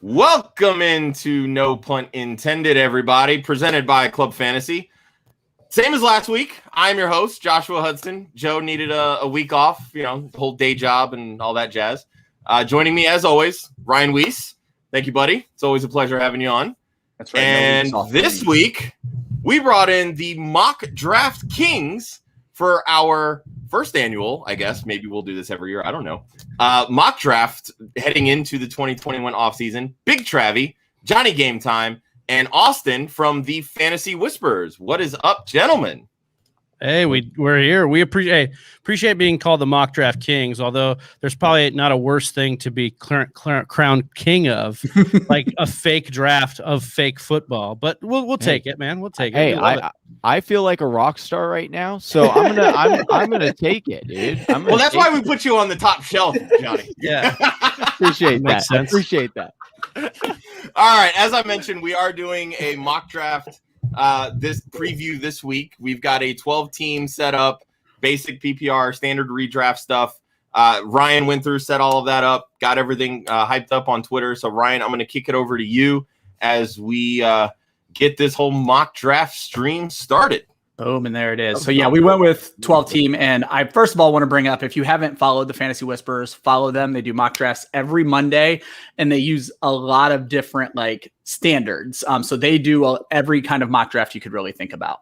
Welcome into No Punt Intended, everybody. Presented by Club Fantasy. Same as last week. I'm your host, Joshua Hudson. Joe needed a week off, the whole day job and all that jazz. Joining me, as always, Ryan Weiss. Thank you, buddy. It's always a pleasure having you on. That's right. And this week, we brought in the Mock Draft Kings for our first annual, I guess. Maybe we'll do this every year. I don't know. Mock draft heading into the 2021 offseason. Big Travy, Johnny Game Time, and Austin from the Fantasy Whisperers. What is up, gentlemen? Hey, we're here. We appreciate being called the Mock Draft Kings, although there's probably not a worse thing to be crowned king of, like a fake draft of fake football. But we'll take it, man. We'll take it. Hey, I feel like a rock star right now, so I'm gonna take it, dude. Well, that's why we put you on the top shelf, Johnny. Yeah, appreciate that. Makes sense. Appreciate that. All right, as I mentioned, we are doing a mock draft. This preview this week, we've got a 12-team setup, basic PPR, standard redraft stuff. Ryan went through, set all of that up, got everything hyped up on Twitter. So, Ryan, I'm going to kick it over to you as we get this whole mock draft stream started. Boom, and there it is. So, yeah, we went with 12-team, and I first of all want to bring up, if you haven't followed the Fantasy Whisperers, follow them. They do mock drafts every Monday, and they use a lot of different, standards. So they do every kind of mock draft you could really think about.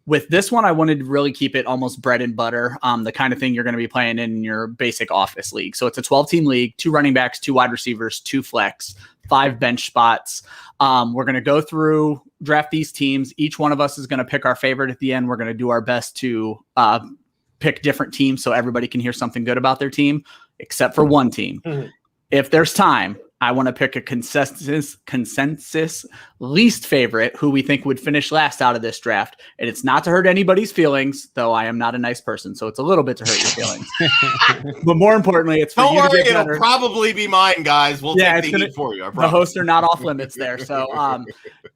With this one, I wanted to really keep it almost bread and butter, the kind of thing you're going to be playing in your basic office league. So it's a 12-team league, 2 running backs, 2 wide receivers, 2 flex, 5 bench spots. We're going to go through, draft these teams. Each one of us is going to pick our favorite at the end. We're going to do our best to pick different teams so everybody can hear something good about their team, except for one team. Mm-hmm. If there's time, I want to pick a consensus least favorite who we think would finish last out of this draft. And it's not to hurt anybody's feelings, though I am not a nice person. So it's a little bit to hurt your feelings. But more importantly, it's for Don't you worry, to get better. It'll probably be mine, guys. We'll take the heat for you. I promise. The hosts are not off limits there. So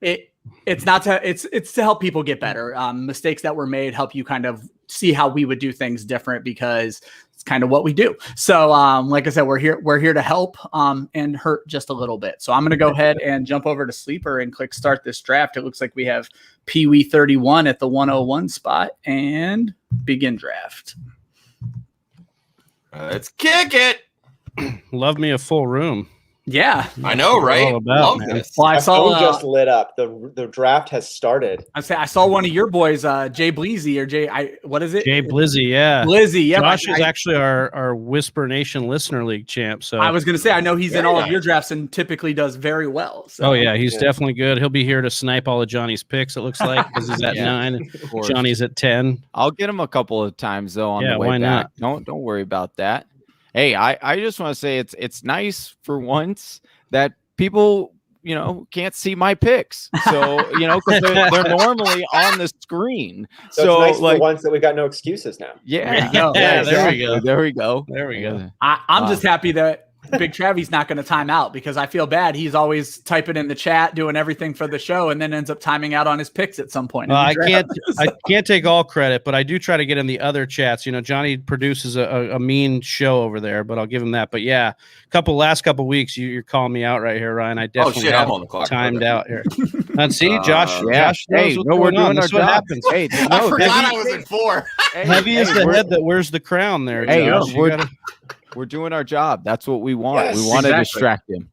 it's to help people get better. Mistakes that were made help you kind of see how we would do things different, because it's kind of what we do. So, like I said, we're here to help and hurt just a little bit. So I'm going to go ahead and jump over to Sleeper and click start this draft. It looks like we have Pee Wee 31 at the 101 spot and begin draft. Let's kick it. Love me a full room. Yeah, I know, right? Love this. Well, I saw just lit up. The draft has started. I saw one of your boys, Jay Bleezy or what is it? Jay Blizzy, yeah. Blizzy, yeah. Josh is actually our Whisper Nation Listener League champ. So I was going to say, I know he's in all of your drafts and typically does very well. So. Oh yeah, he's definitely good. He'll be here to snipe all of Johnny's picks. It looks like, because he's at 9, Johnny's at 10. I'll get him a couple of times though on the way why back. not? Don't worry about that. Hey, I just want to say it's nice for once that people, can't see my picks. So, because they're normally on the screen. So it's nice for once that we've got no excuses now. Yeah. There we go. There we go. There we go. I'm just happy that Big Travy's not going to time out, because I feel bad. He's always typing in the chat, doing everything for the show, and then ends up timing out on his picks at some point. I can't take all credit, but I do try to get in the other chats. Johnny produces a mean show over there, but I'll give him that. But yeah, last couple weeks, you're calling me out right here, Ryan. I definitely I'm on the clock. Timed out here. And see, Josh. Yeah. Josh knows what's going on. That's what happens. Hey, I forgot I was in 4. Heavy is the head that wears the crown there. Hey, Josh. We're doing our job. That's what we want. Yes, we want to distract him.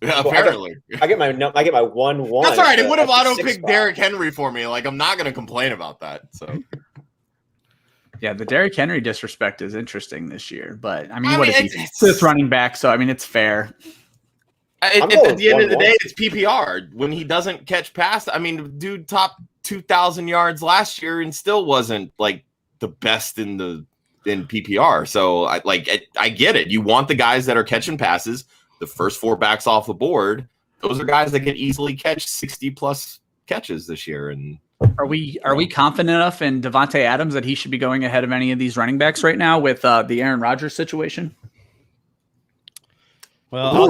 Yeah, apparently. I get my 1-1. That's all right. It would have auto-picked Derrick Henry for me. I'm not going to complain about that. So. Yeah, the Derrick Henry disrespect is interesting this year. But, what is he? It's running back, so, it's fair. At the end of the day, it's PPR. When he doesn't catch pass, dude topped 2,000 yards last year and still wasn't, the best in PPR. So I get it. You want the guys that are catching passes, the first 4 backs off the board. Those are guys that can easily catch 60 plus catches this year. And are we confident enough in Devonta Adams that he should be going ahead of any of these running backs right now with the Aaron Rodgers situation? Well,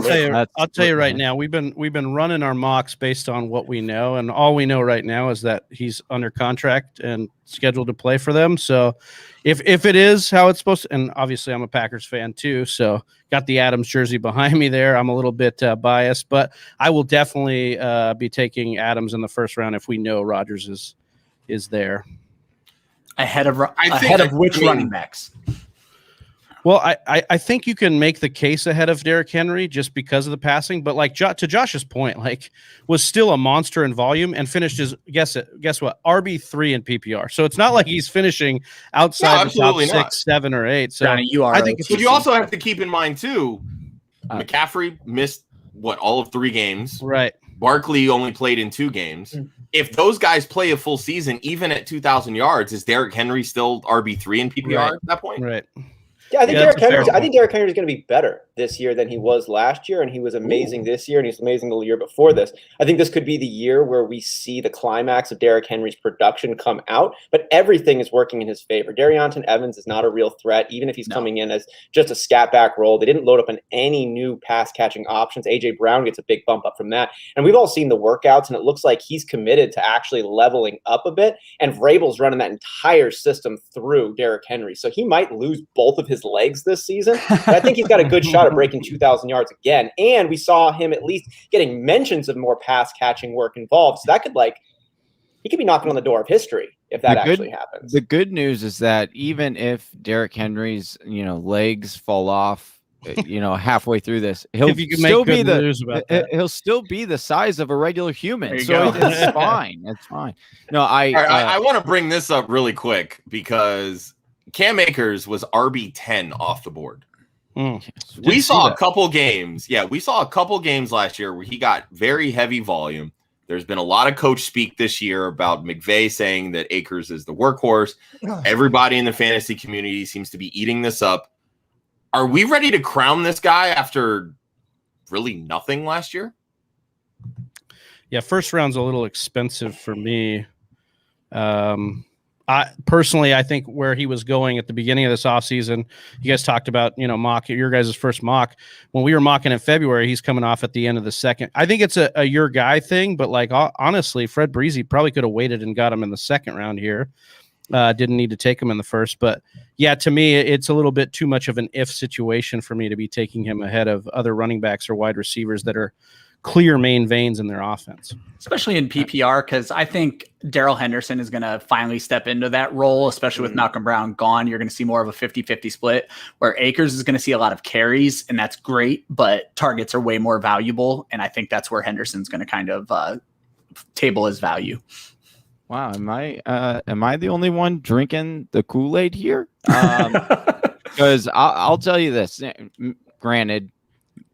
I'll tell you right now. We've been running our mocks based on what we know, and all we know right now is that he's under contract and scheduled to play for them. So, if it is how it's supposed to, and obviously I'm a Packers fan too, so got the Adams jersey behind me there. I'm a little bit biased, but I will definitely be taking Adams in the first round if we know Rodgers is there. Ahead of which running backs? Well, I think you can make the case ahead of Derrick Henry just because of the passing, but like to Josh's point, like was still a monster in volume and finished his guess what RB3 in PPR. So it's not like he's finishing outside the top 6, 7, or 8. So Johnny, you are. I think but you also have to keep in mind too, McCaffrey missed all of 3 games. Right. Barkley only played in 2 games. If those guys play a full season, even at 2,000 yards, is Derrick Henry still RB3 in PPR at that point? Right. Yeah, I think Derrick Henry is going to be better this year than he was last year, and he was amazing this year, and he's amazing the year before this. I think this could be the year where we see the climax of Derrick Henry's production come out, but everything is working in his favor. Darrynton Evans is not a real threat, even if he's coming in as just a scat back role. They didn't load up on any new pass catching options. A.J. Brown gets a big bump up from that, and we've all seen the workouts, and it looks like he's committed to actually leveling up a bit, and Vrabel's running that entire system through Derrick Henry, so he might lose both of his legs this season, but I think he's got a good shot at breaking 2,000 yards again. And we saw him at least getting mentions of more pass catching work involved. So that he could be knocking on the door of history if that actually happens. The good news is that even if Derrick Henry's, legs fall off, halfway through this, he'll still be he'll still be the size of a regular human. So it's fine. It's fine. No, I want to bring this up really quick because Cam Akers was RB10 off the board. We saw a couple games. Yeah, we saw a couple games last year where he got very heavy volume. There's been a lot of coach speak this year about McVay saying that Akers is the workhorse. Everybody in the fantasy community seems to be eating this up. Are we ready to crown this guy after really nothing last year? Yeah, first round's a little expensive for me. I think where he was going at the beginning of this offseason, you guys talked about, your guys' first mock. When we were mocking in February, he's coming off at the end of the second. I think it's a your guy thing, but honestly, Fred Breezy probably could have waited and got him in the second round here. Didn't need to take him in the first, but yeah, to me, it's a little bit too much of an if situation for me to be taking him ahead of other running backs or wide receivers that are clear main veins in their offense, especially in PPR, because I think Darrell Henderson is going to finally step into that role, especially with Malcolm Brown gone. You're going to see more of a 50-50 split where Akers is going to see a lot of carries, and that's great, but targets are way more valuable, and I think that's where Henderson's going to kind of table his value. Wow, am I the only one drinking the Kool-Aid here? Because I'll tell you this, granted,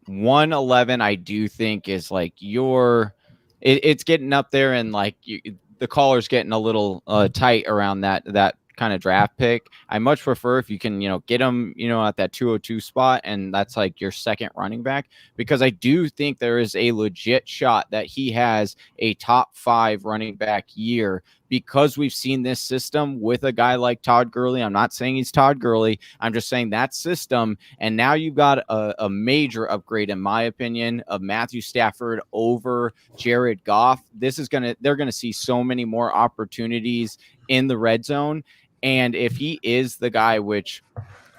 111 I do think is like it's getting up there, and like the caller's getting a little tight around that kind of draft pick. I much prefer if you can get him at that 202 spot, and that's like your second running back, because I do think there is a legit shot that he has a top 5 running back year, because we've seen this system with a guy like Todd Gurley. I'm not saying he's Todd Gurley. I'm just saying that system. And now you've got a major upgrade, in my opinion, of Matthew Stafford over Jared Goff. They're going to see so many more opportunities in the red zone. And if he is the guy, which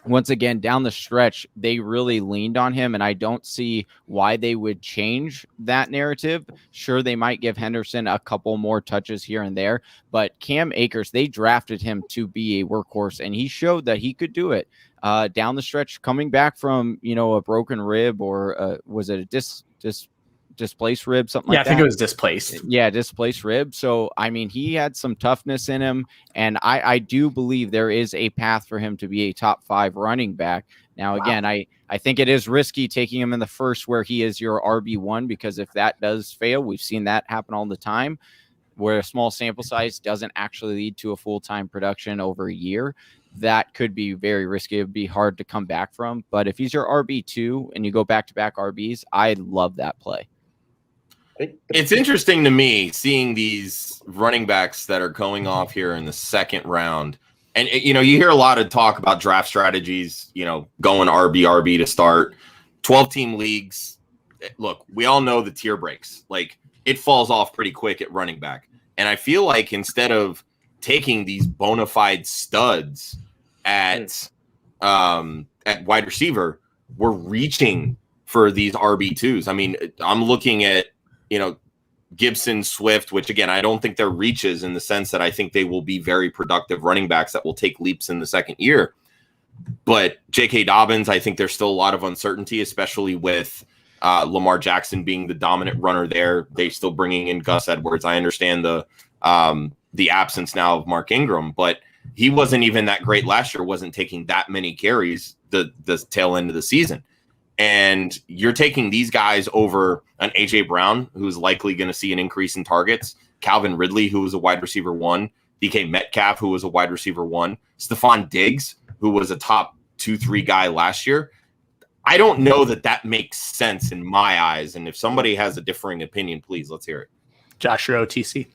once again, down the stretch, they really leaned on him, and I don't see why they would change that narrative. Sure, they might give Henderson a couple more touches here and there, but Cam Akers, they drafted him to be a workhorse, and he showed that he could do it down the stretch, coming back from, a broken rib, or was it a displaced rib, something like that? Yeah, I think it was displaced. Yeah, displaced rib. So, I mean, he had some toughness in him, and I do believe there is a path for him to be a top 5 running back. Now, again, I think it is risky taking him in the first where he is your RB1, because if that does fail, we've seen that happen all the time, where a small sample size doesn't actually lead to a full-time production over a year. That could be very risky. It'd be hard to come back from. But if he's your RB2 and you go back-to-back RBs, I love that play. It's interesting to me seeing these running backs that are going off here in the second round. And, you hear a lot of talk about draft strategies, going RB to start, 12-team leagues, look, we all know the tier breaks. Like, it falls off pretty quick at running back. And I feel like instead of taking these bona fide studs at wide receiver, we're reaching for these RB2s. I mean, I'm looking at, Gibson, Swift, which again, I don't think they're reaches in the sense that I think they will be very productive running backs that will take leaps in the second year. But J.K. Dobbins, I think there's still a lot of uncertainty, especially with Lamar Jackson being the dominant runner there. They still bringing in Gus Edwards. I understand the absence now of Mark Ingram, but he wasn't even that great last year, wasn't taking that many carries the tail end of the season. And you're taking these guys over an A.J. Brown, who's likely going to see an increase in targets, Calvin Ridley, who was a wide receiver 1, DK Metcalf, who was a wide receiver 1, Stephon Diggs, who was a top 2-3 guy last year. I don't know that makes sense in my eyes. And if somebody has a differing opinion, please, let's hear it. Josh, your OTC.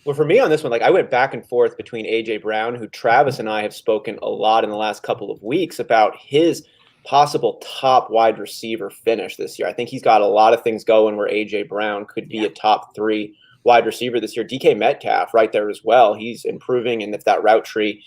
Well, for me on this one, I went back and forth between A.J. Brown, who Travis and I have spoken a lot in the last couple of weeks about his possible top wide receiver finish this year. I think he's got a lot of things going where A.J. Brown could be a top 3 wide receiver this year. DK Metcalf right there as well. He's improving, and if that route tree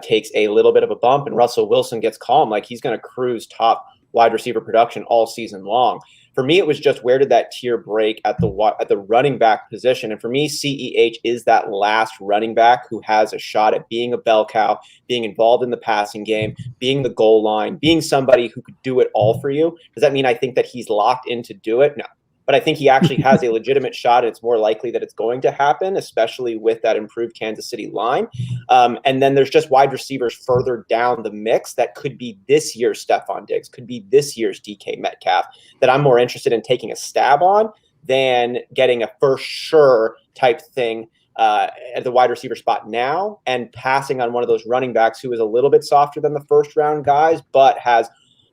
takes a little bit of a bump and Russell Wilson gets calm, he's going to cruise top wide receiver production all season long. For me, it was just where did that tier break at the running back position? And for me, CEH is that last running back who has a shot at being a bell cow, being involved in the passing game, being the goal line, being somebody who could do it all for you. Does that mean I think that he's locked in to do it? No. But I think he actually has a legitimate shot, and it's more likely that it's going to happen, especially with that improved Kansas City line. And then there's just wide receivers further down the mix that could be this year's Stephon Diggs, could be this year's DK Metcalf, that I'm more interested in taking a stab on than getting a for sure type thing at the wide receiver spot now and passing on one of those running backs who is a little bit softer than the first round guys, but has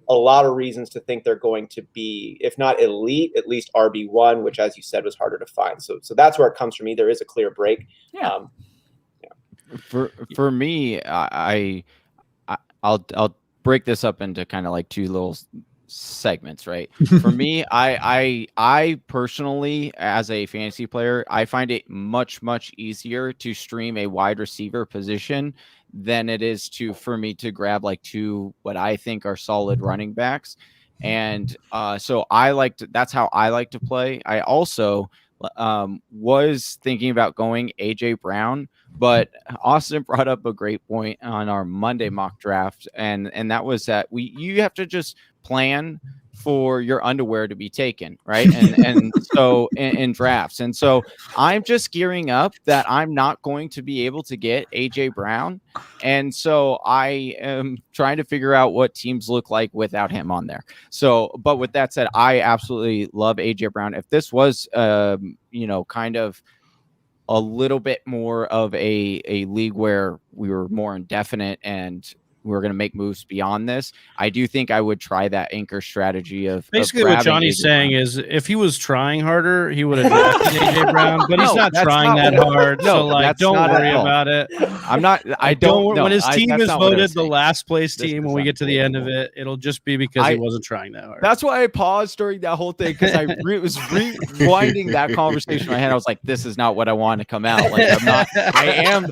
a lot of reasons to think they're going to be, if not elite, at least RB1, which, as you said, was harder to find. So that's where it comes from me. There is a clear break. Yeah. For me, I'll break this up into kind of 2 little segments, right? For me, I personally, as a fantasy player, I find it much easier to stream a wide receiver position than it is for me to grab 2 what I think are solid running backs. And so that's how I like to play. I also was thinking about going AJ Brown, but Austin brought up a great point on our Monday mock draft. And that was that you have to just plan for your underwear to be taken, right? And so in drafts. And so I'm just gearing up that I'm not going to be able to get AJ Brown. And so I am trying to figure out what teams look like without him on there. So, but with that said, I absolutely love AJ Brown. If this was, kind of a little bit more of a league where we were more indefinite and we're going to make moves beyond this, I do think I would try that anchor strategy of basically what Johnny's saying is if he was trying harder, he would have drafted AJ Brown, but he's not trying that hard. No, so don't worry about it. I'm not. I don't. When his team is voted the last place team, when we get to the end of it, it'll just be because he wasn't trying that hard. That's why I paused during that whole thing, because I was rewinding that conversation in my head. I was like, this is not what I want to come out. I'm not. I am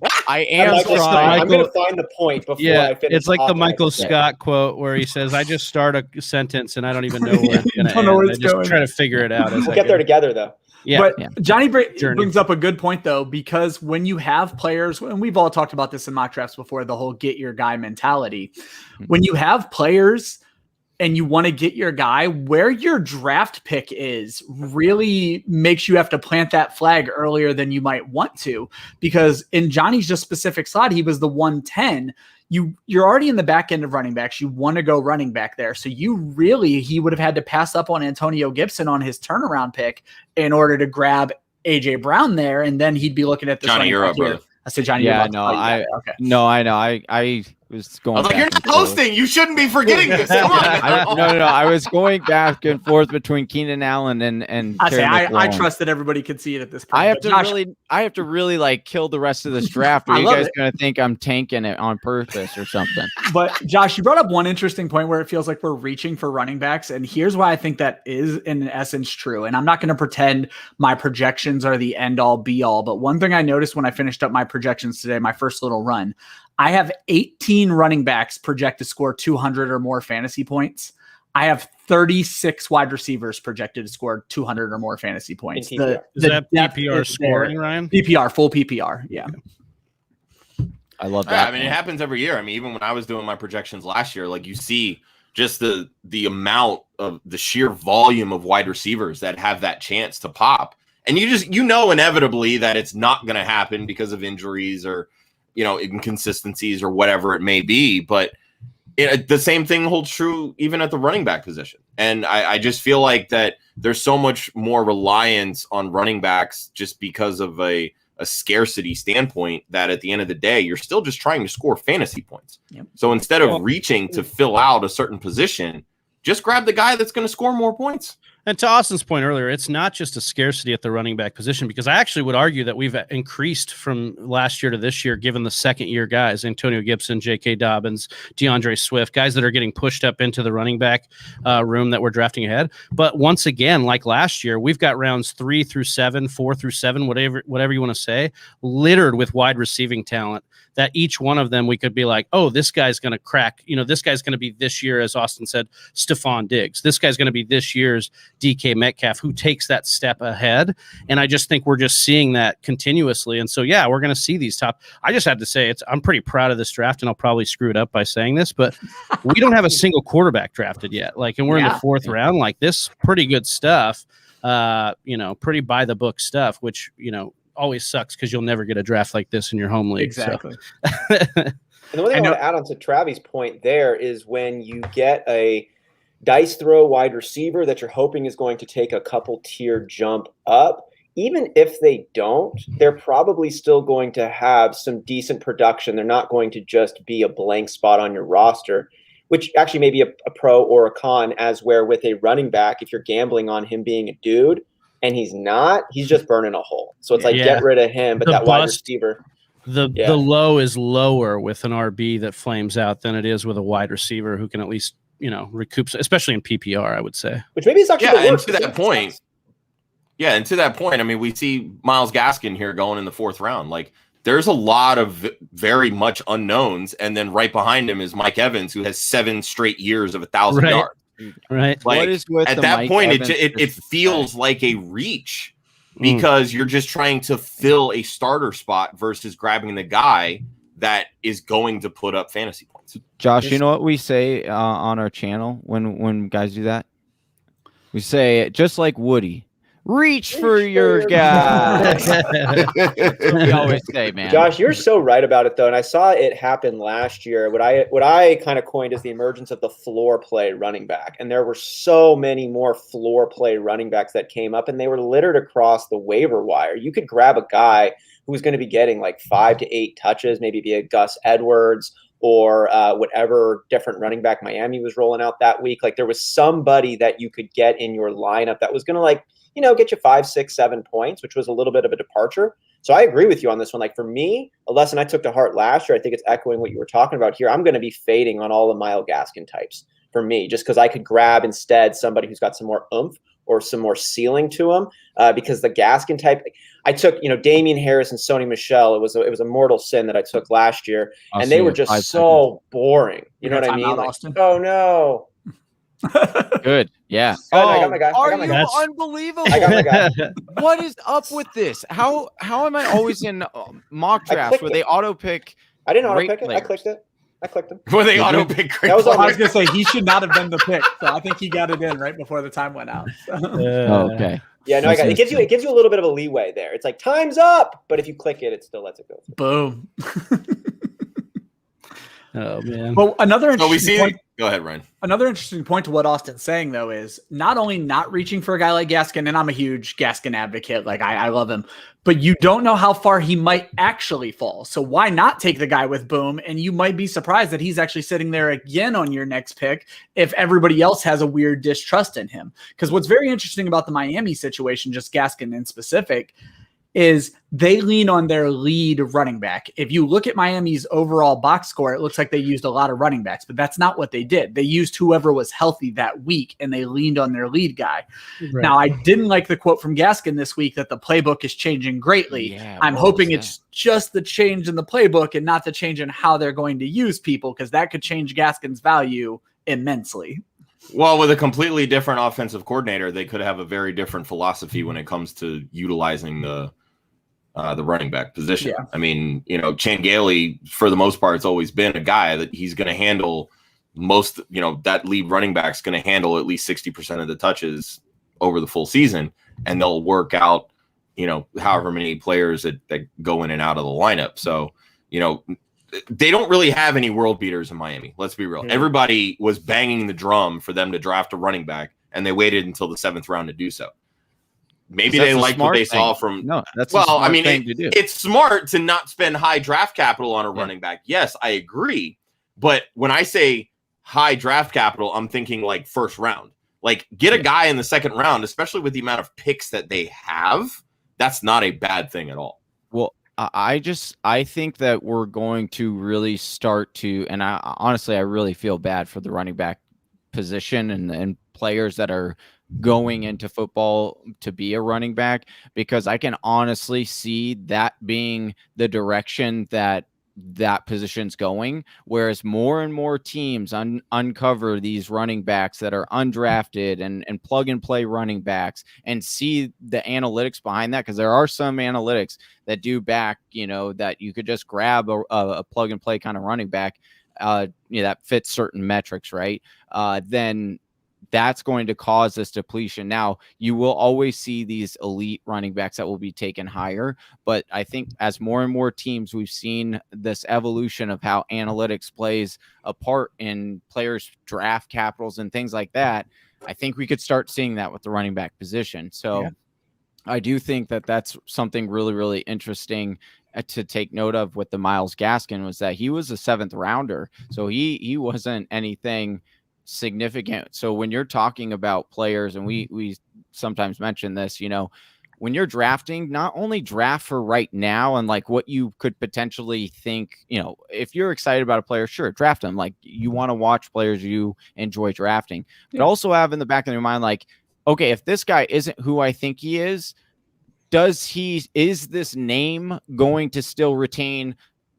trying. I'm going to find the point before I finish. It's like the Michael Scott quote where he says, I just start a sentence and I don't even know where it's going to end. I just try to figure it out. We'll get there together, though. Yeah. But Johnny brings up a good point, though, because when you have players, and we've all talked about this in mock drafts before, the whole get your guy mentality. When you have players and you want to get your guy, where your draft pick is really makes you have to plant that flag earlier than you might want to, because in Johnny's just specific slot, he was the 110. You're already in the back end of running backs. You want to go running back there. So he would have had to pass up on Antonio Gibson on his turnaround pick in order to grab AJ Brown there. And then he'd be looking at this. Johnny, you're up, brother. I said, Johnny. Yeah, no, I know. was going. I was like, you're back not and forth. hosting. You shouldn't be forgetting this. Come on. No. I was going back and forth between Keenan Allen and I trust that everybody could see it at this point. I have to really like kill the rest of this draft, or you guys gonna think I'm tanking it on purpose or something. But Josh, you brought up one interesting point where it feels like we're reaching for running backs, and here's why I think that is in essence true. And I'm not going to pretend my projections are the end all be all, but one thing I noticed when I finished up my projections today, my first little run, I have 18 running backs project to score 200 or more fantasy points. I have 36 wide receivers projected to score 200 or more fantasy points. Is that PPR scoring, Ryan? PPR, full PPR. Yeah. I love that. I mean, it happens every year. I mean, even when I was doing my projections last year, like you see just the amount of the sheer volume of wide receivers that have that chance to pop. And you know inevitably that it's not going to happen because of injuries or, inconsistencies or whatever it may be. But the same thing holds true even at the running back position. And I just feel like that there's so much more reliance on running backs just because of a scarcity standpoint that at the end of the day, you're still just trying to score fantasy points. Yep. So instead of reaching to fill out a certain position, just grab the guy that's going to score more points. And to Austin's point earlier, it's not just a scarcity at the running back position, because I actually would argue that we've increased from last year to this year, given the second-year guys, Antonio Gibson, J.K. Dobbins, DeAndre Swift, guys that are getting pushed up into the running back room that we're drafting ahead. But once again, like last year, we've got rounds 3 through 7, 4 through 7, whatever you want to say, littered with wide receiving talent that each one of them we could be like, oh, this guy's going to crack. This guy's going to be this year, as Austin said, Stephon Diggs. This guy's going to be this year's DK Metcalf, who takes that step ahead. And I just think we're just seeing that continuously. And so, yeah, we're going to see these top. I just have to say I'm pretty proud of this draft, and I'll probably screw it up by saying this, but we don't have a single quarterback drafted yet. And we're in the 4th round. This pretty good stuff, pretty by the book stuff, which, always sucks because you'll never get a draft like this in your home league. Exactly. So. And the one thing I want to add on to Travy's point there is when you get a dice throw wide receiver that you're hoping is going to take a couple tier jump up, even if they don't, they're probably still going to have some decent production. They're not going to just be a blank spot on your roster, which actually may be a pro or a con, as where with a running back, if you're gambling on him being a dude, and he's not, he's just burning a hole. So it's get rid of him, but that wide receiver. The low is lower with an RB that flames out than it is with a wide receiver who can at least, recoup, especially in PPR, I would say. Which maybe is actually and to that point. Yeah, and to that point, I mean, we see Myles Gaskin here going in the 4th round. There's a lot of very much unknowns, and then right behind him is Mike Evans, who has 7 straight years of 1,000 yards. Right. What is with at that point, it feels like a reach because you're just trying to fill a starter spot versus grabbing the guy that is going to put up fantasy points. Josh, you know what we say on our channel when guys do that? We say, just like Woody, reach for your guy. That's what we always say, man. Josh, you're so right about it, though, and I saw it happen last year. What I kind of coined as the emergence of the floor play running back, and there were so many more floor play running backs that came up, and they were littered across the waiver wire. You could grab a guy who's going to be getting 5 to 8 touches, maybe be a Gus Edwards or whatever different running back Miami was rolling out that week. There was somebody that you could get in your lineup that was going to get you 5, 6, 7 points, which was a little bit of a departure. So I agree with you on this one. For me, a lesson I took to heart last year, I think it's echoing what you were talking about here. I'm going to be fading on all the Myles Gaskin types for me, just because I could grab instead somebody who's got some more oomph or some more ceiling to him. Because the Gaskin type, I took, Damian Harris and Sony Michel. It was a mortal sin that I took last year, and they were just so boring. You know what I mean? Oh no. Good. Yeah. I got my guy. Are you unbelievable? I got my guy. What is up with this? How am I always in mock drafts where they auto pick? I didn't auto pick it. I clicked it. Where they auto pick great players. I was going to say he should not have been the pick. So I think he got it in right before the time went out. So. Okay. Yeah, no, I got it. It gives you a little bit of a leeway there. It's time's up, but if you click it, it still lets it go. Boom. Oh man. Well, another interesting point. Go ahead, Ryan. Another interesting point to what Austin's saying, though, is not only not reaching for a guy like Gaskin, and I'm a huge Gaskin advocate, like I love him, but you don't know how far he might actually fall. So why not take the guy with Boom? And you might be surprised that he's actually sitting there again on your next pick if everybody else has a weird distrust in him. Because what's very interesting about the Miami situation, just Gaskin in specific, is they lean on their lead running back. If you look at Miami's overall box score, it looks like they used a lot of running backs, but that's not what they did. They used whoever was healthy that week, and they leaned on their lead guy. Right. Now, I didn't like the quote from Gaskin this week that the playbook is changing greatly. Yeah, I'm hoping it's just the change in the playbook and not the change in how they're going to use people, because that could change Gaskin's value immensely. Well, with a completely different offensive coordinator, they could have a very different philosophy when it comes to utilizing the running back position. Yeah. I mean, Chan Gailey, for the most part, it's always been a guy that he's going to handle most, that lead running back's going to handle at least 60% of the touches over the full season. And they'll work out, however many players that go in and out of the lineup. So, they don't really have any world beaters in Miami. Let's be real. Yeah. Everybody was banging the drum for them to draft a running back, and they waited until the 7th round to do so. Maybe they liked what they saw from. No, that's it's smart to not spend high draft capital on a running back. Yes, I agree. But when I say high draft capital, I'm thinking like first round. Like get a guy in the second round, especially with the amount of picks that they have. That's not a bad thing at all. Well, I think that we're going to really start to, and honestly, I really feel bad for the running back position and players that are going into football to be a running back, because I can honestly see that being the direction that position's going, whereas more and more teams uncover these running backs that are undrafted and plug and play running backs and see the analytics behind that, because there are some analytics that do back, that you could just grab a plug and play kind of running back that fits certain metrics, right? Then that's going to cause this depletion. Now, you will always see these elite running backs that will be taken higher, but I think as more and more teams, we've seen this evolution of how analytics plays a part in players' draft capitals and things like that. I think we could start seeing that with the running back position. So I do think that that's something really, really interesting to take note of with the Myles Gaskin, was that he was a 7th rounder. So he wasn't anything significant. So when you're talking about players, and we sometimes mention this, when you're drafting, not only draft for right now and like what you could potentially think, if you're excited about a player, sure, draft them. Like you want to watch players you enjoy drafting, but also have in the back of your mind, like, okay, if this guy isn't who I think he is this name going to still retain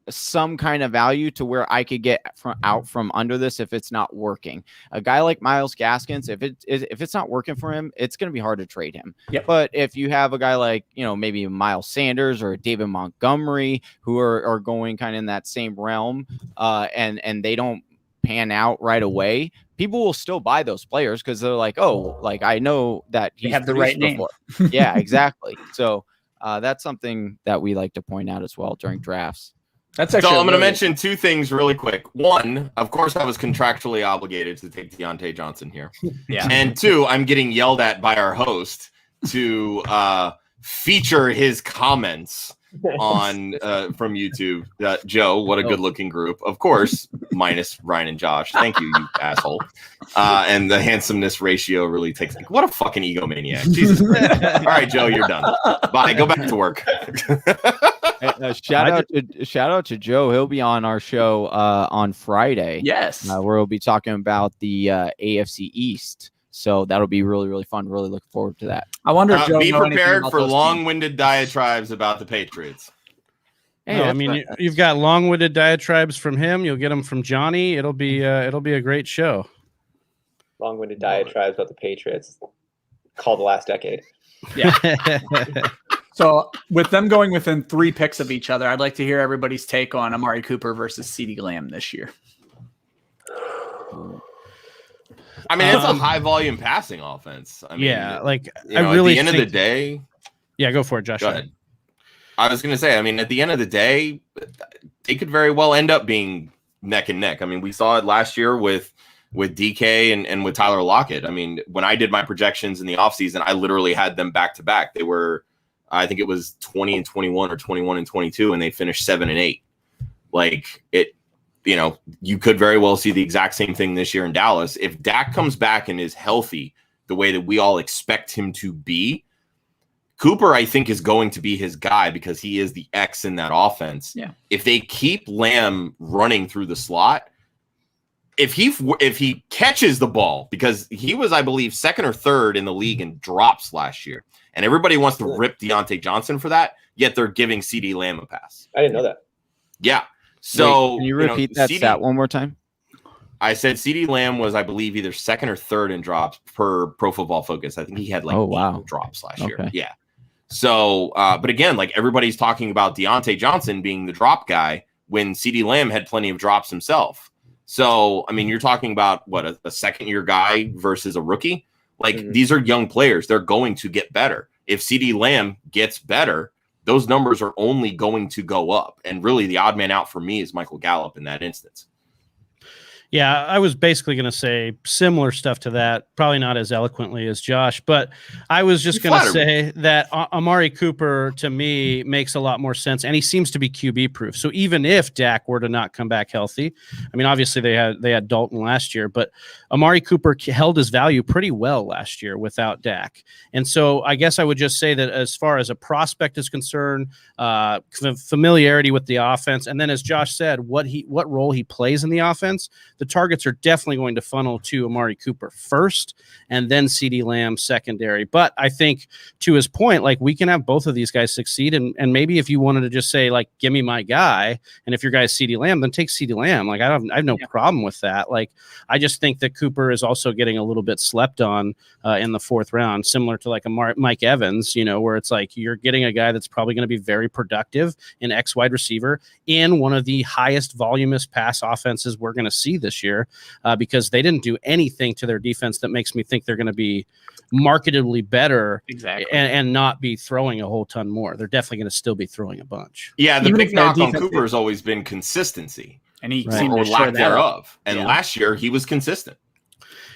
some kind of value to where I could get out from under this if it's not working? A guy like Myles Gaskins, if it's not working for him, it's going to be hard to trade him. Yep. But if you have a guy like, maybe Miles Sanders or David Montgomery, who are going kind of in that same realm, and they don't pan out right away, people will still buy those players because they're like, oh, like I know that they have the right name. Yeah, exactly. So that's something that we like to point out as well during drafts. That's actually. So I'm going to mention 2 things really quick. 1, of course, I was contractually obligated to take Deontay Johnson here. Yeah. And 2, I'm getting yelled at by our host to feature his comments on from YouTube. Joe, what a good-looking group. Of course, minus Ryan and Josh. Thank you, you asshole. And the handsomeness ratio really takes. What a fucking egomaniac. Jesus Christ. All right, Joe, you're done. Bye. Go back to work. Shout out to Joe. He'll be on our show on Friday. Yes, where we'll be talking about the AFC East. So that'll be really, really fun. Really looking forward to that. I wonder if Joe be prepared for long-winded diatribes about the Patriots. Hey, no, I mean, you've got long-winded diatribes from him. You'll get them from Johnny. It'll be a great show. Long-winded diatribes about the Patriots. Call the last decade. Yeah. So with them going within 3 picks of each other, I'd like to hear everybody's take on Amari Cooper versus Cd Glam this year. I mean, it's a high volume passing offense. I mean, like I really at the end of the day. Yeah, go for it, Josh. Go ahead. I was going to say, I mean, at the end of the day, they could very well end up being neck and neck. I mean, we saw it last year with with DK and with Tyler Lockett. I mean, when I did my projections in the offseason, I literally had them back to back. They were, I think it was 20-21 or 21-22, and they finished 7-8. Like it, you know, you could very well see the exact same thing this year in Dallas. If Dak comes back and is healthy the way that we all expect him to be, Cooper, I think, is going to be his guy because he is the X in that offense. Yeah. If they keep Lamb running through the slot, if he catches the ball, because he was, I believe, second or third in the league in drops last year, and everybody wants to rip Deontay Johnson for that, yet they're giving Cd Lamb a pass. I didn't know that. Yeah. So wait, can you repeat that stat one more time? I said Cd Lamb was, I believe, either second or third in drops per Pro Football Focus. I think he had like 8 drops last year. Yeah. So, but again, like everybody's talking about Deontay Johnson being the drop guy when Cd Lamb had plenty of drops himself. So, I mean, you're talking about what, a second-year guy versus a rookie? Like, these are young players. They're going to get better. If Cd Lamb gets better, those numbers are only going to go up. And really, the odd man out for me is Michael Gallup in that instance. Yeah, I was basically going to say similar stuff to that, probably not as eloquently as Josh, but I was just going to say that Amari Cooper, to me, makes a lot more sense, and he seems to be QB proof. So even if Dak were to not come back healthy, I mean, obviously they had Dalton last year, but Amari Cooper held his value pretty well last year without Dak. And so I guess I would just say that as far as a prospect is concerned, familiarity with the offense, and then as Josh said, what role he plays in the offense, the targets are definitely going to funnel to Amari Cooper first and then Cd Lamb secondary. But I think to his point, like we can have both of these guys succeed. And maybe if you wanted to just say like, give me my guy. And if your guy's Cd Lamb, then take Cd Lamb. Like I have no problem with that. Like, I just think that Cooper is also getting a little bit slept on in the 4th round, similar to like a Mike Evans, you know, where it's like you're getting a guy that's probably going to be very productive in X wide receiver in one of the highest voluminous pass offenses we're going to see this year, because they didn't do anything to their defense that makes me think they're going to be markedly better and not be throwing a whole ton more. They're definitely going to still be throwing a bunch. Yeah, the big knock on Cooper has always been consistency. And he seemed to lack thereof. And last year he was consistent.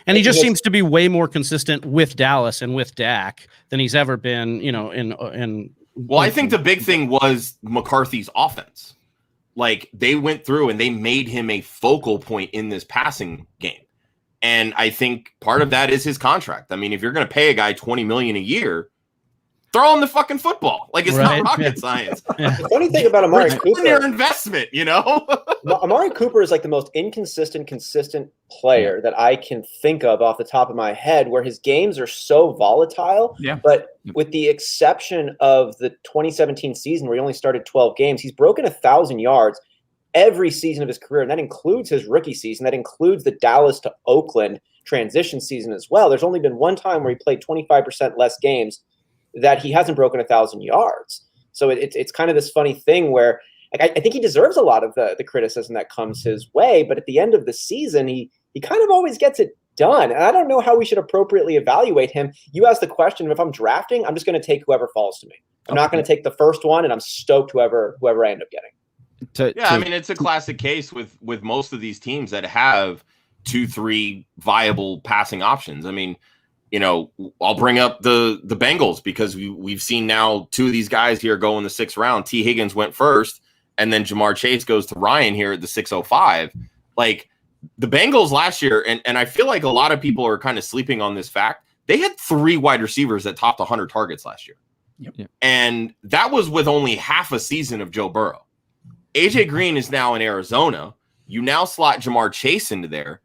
And he just seems to be way more consistent with Dallas and with Dak than he's ever been, you know, in Well, I think the big thing was McCarthy's offense. Like they went through and they made him a focal point in this passing game. And I think part of that is his contract. I mean, if you're going to pay a guy $20 million a year, throw him the fucking football. Like it's not rocket science. The funny thing about Amari Cooper, your investment, you know, Amari Cooper is like the most inconsistent, consistent player that I can think of off the top of my head, where his games are so volatile. Yeah. But with the exception of the 2017 season where he only started 12 games, he's broken 1,000 yards every season of his career. And that includes his rookie season. That includes the Dallas to Oakland transition season as well. There's only been one time where he played 25% less games that he hasn't broken 1,000 yards. So it's kind of this funny thing where like, I think he deserves a lot of the criticism that comes his way, but at the end of the season, he kind of always gets it done. And I don't know how we should appropriately evaluate him. You asked the question, if I'm drafting, I'm just going to take whoever falls to me. I'm not going to take the first one, and I'm stoked whoever I end up getting. I mean, it's a classic case with most of these teams that have 2-3 viable passing options. I mean, you know, I'll bring up the Bengals because we've seen now 2 of these guys here go in the 6th round. T. Higgins went first, and then Jamar Chase goes to Ryan here at the 605. Like the Bengals last year, and I feel like a lot of people are kind of sleeping on this fact. They had 3 wide receivers that topped 100 targets last year. Yep. And that was with only half a season of Joe Burrow. AJ Green is now in Arizona. You now slot Jamar Chase into there.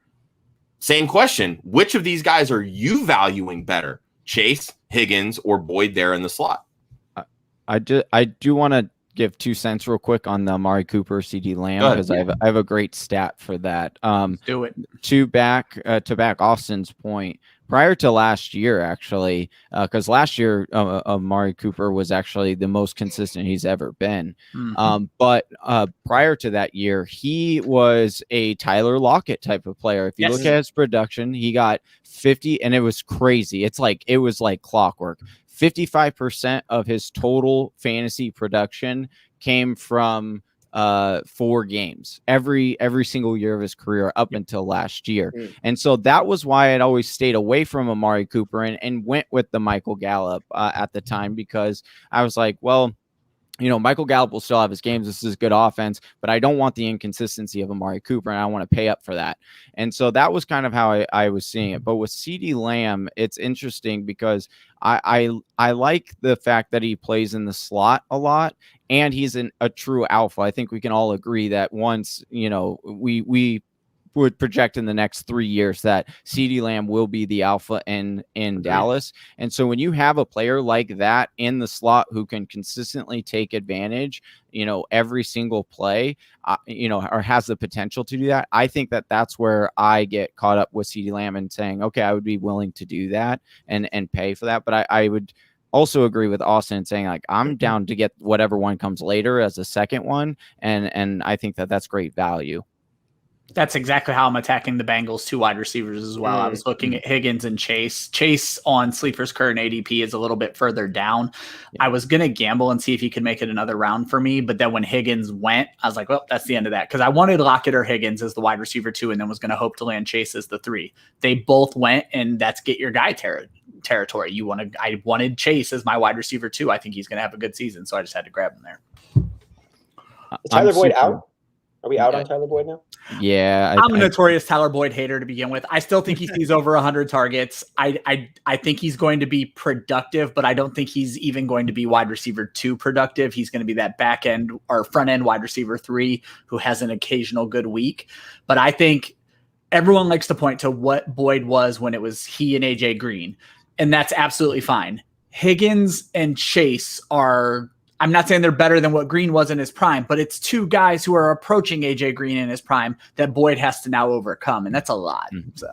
Same question. Which of these guys are you valuing better? Chase, Higgins, or Boyd there in the slot? I do want to give 2 cents real quick on the Amari Cooper CD Lamb because I have a great stat for that. Do it. To back Austin's point, prior to last year, actually, because last year Amari Cooper was actually the most consistent he's ever been. Mm-hmm. But prior to that year, he was a Tyler Lockett type of player. If you look at his production, he got 50, and it was crazy. It was like clockwork. 55% of his total fantasy production came from 4 games every single year of his career up until last year. And so that was why I'd always stayed away from Amari Cooper and went with the Michael Gallup at the time, because I was like, well, Michael Gallup will still have his games. This is good offense, but I don't want the inconsistency of Amari Cooper, and I want to pay up for that. And so that was kind of how I was seeing it. But with Cd Lamb, it's interesting because I like the fact that he plays in the slot a lot, and he's a true alpha. I think we can all agree that once, we would project in the next 3 years that Cd Lamb will be the alpha in Dallas. And so when you have a player like that in the slot who can consistently take advantage, every single play, or has the potential to do that, I think that that's where I get caught up with Cd Lamb and saying, okay, I would be willing to do that and pay for that. But I would also agree with Austin saying, like, I'm down to get whatever one comes later as a second one. And I think that that's great value. That's exactly how I'm attacking the Bengals 2 wide receivers as well. I was looking at Higgins and Chase. Chase on Sleeper's current ADP is a little bit further down. I was going to gamble and see if he could make it another round for me. But then when Higgins went, I was like, well, that's the end of that. Because I wanted Lockett or Higgins as the wide receiver 2, and then was going to hope to land Chase as the 3. They both went, and that's get your guy territory. I wanted Chase as my wide receiver 2. I think he's going to have a good season. So I just had to grab him there. Is Tyler Boyd out? Are we out on Tyler Boyd now? Yeah. I'm a notorious Tyler Boyd hater to begin with. I still think he sees over 100 targets. I think he's going to be productive, but I don't think he's even going to be wide receiver 2 productive. He's going to be that back end or front end wide receiver 3 who has an occasional good week. But I think everyone likes to point to what Boyd was when it was he and AJ Green, and that's absolutely fine. Higgins and Chase are, I'm not saying they're better than what Green was in his prime, but it's 2 guys who are approaching AJ Green in his prime that Boyd has to now overcome. And that's a lot. So,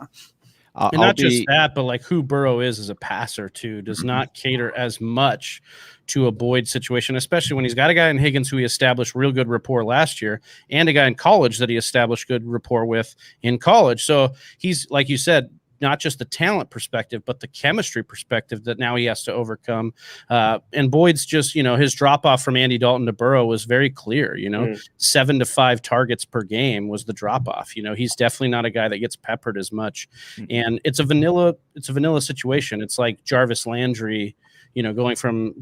and not just that, but like who Burrow is as a passer too, does not cater as much to a Boyd situation, especially when he's got a guy in Higgins who he established real good rapport last year and a guy in college that he established good rapport with in college. So he's, like you said, not just the talent perspective, but the chemistry perspective that now he has to overcome. And Boyd's just, his drop off from Andy Dalton to Burrow was very clear, 7 to 5 targets per game was the drop off. He's definitely not a guy that gets peppered as much. And it's a vanilla situation. It's like Jarvis Landry, going from,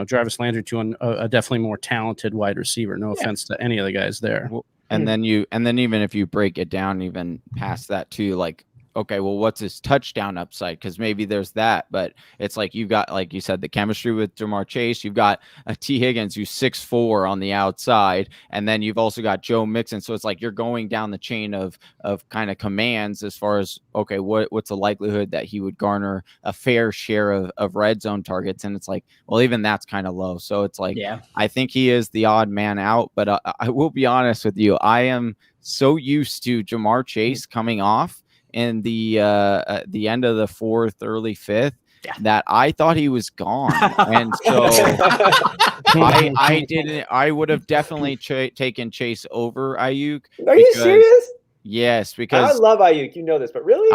Jarvis Landry to a definitely more talented wide receiver. No offense to any of the guys there. And then even if you break it down, even past that too, like, okay, well, what's his touchdown upside? Because maybe there's that, but it's like you've got, like you said, the chemistry with Jamar Chase. You've got a T. Higgins who's 6'4" on the outside, and then you've also got Joe Mixon. So it's like you're going down the chain of kind of commands as far as, okay, what's the likelihood that he would garner a fair share of red zone targets? And it's like, well, even that's kind of low. So it's like, I think he is the odd man out, but I will be honest with you. I am so used to Jamar Chase coming off in the end of the 4th, early 5th, that I thought he was gone. And so I would have definitely taken Chase over Ayuk. Are you serious? Yes, because I love Ayuk. You know this, but really?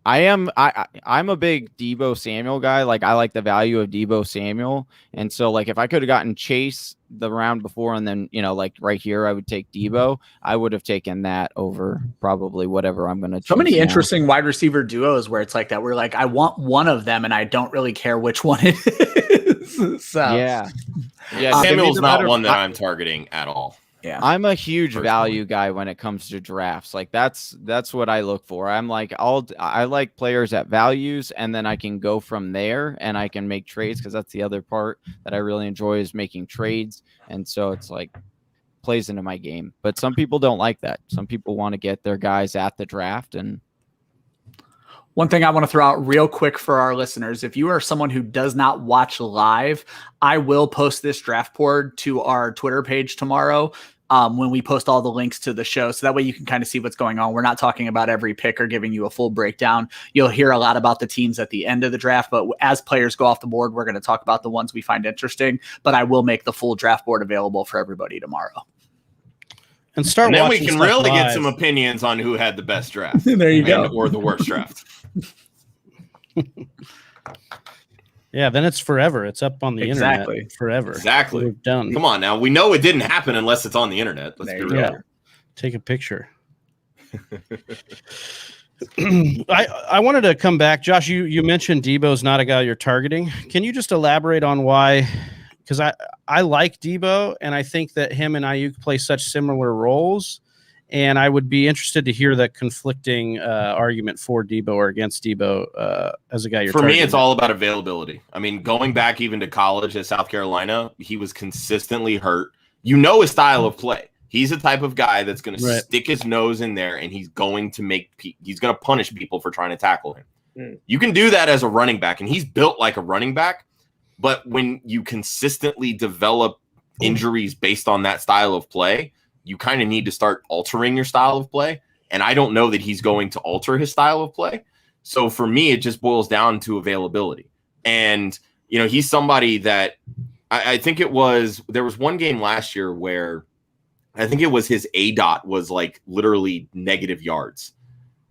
I'm a big Deebo Samuel guy. Like, I like the value of Deebo Samuel. And so, like, if I could have gotten Chase the round before and then, like right here, I would take Deebo. I would have taken that over probably whatever I'm going to choose. So many interesting wide receiver duos where it's like that. We're like, I want one of them and I don't really care which one it is. So, yeah. Samuel's not one that I'm targeting at all. Yeah, I'm a huge value guy when it comes to drafts. Like that's what I look for. I'm like, I like players at values, and then I can go from there and I can make trades, because that's the other part that I really enjoy is making trades. And so it's like plays into my game. But some people don't like that. Some people want to get their guys at the draft. And one thing I want to throw out real quick for our listeners, if you are someone who does not watch live, I will post this draft board to our Twitter page tomorrow when we post all the links to the show. So that way you can kind of see what's going on. We're not talking about every pick or giving you a full breakdown. You'll hear a lot about the teams at the end of the draft, but as players go off the board, we're going to talk about the ones we find interesting. But I will make the full draft board available for everybody tomorrow. And then we can really get some opinions on who had the best draft. There you go. Or the worst draft. Yeah, then it's forever. It's up on the Exactly. internet forever. Exactly. We're done. Come on now. We know it didn't happen unless it's on the internet. Let's There be you real. Yeah. go. Take a picture. I wanted to come back. Josh, you mentioned Debo's not a guy you're targeting. Can you just elaborate on why? Because I like Debo, and I think that him and Ayuk play such similar roles. And I would be interested to hear that conflicting argument for Debo or against Debo as a guy you're targeting. For me, it's all about availability. I mean, going back even to college at South Carolina, he was consistently hurt. You know his style of play. He's the type of guy that's going to stick his nose in there, and he's going to punish people for trying to tackle him. You can do that as a running back, and he's built like a running back. But when you consistently develop injuries based on that style of play, you kind of need to start altering your style of play. And I don't know that he's going to alter his style of play. So for me, it just boils down to availability. And, he's somebody that I think there was one game last year where I think it was his ADOT was like literally negative yards.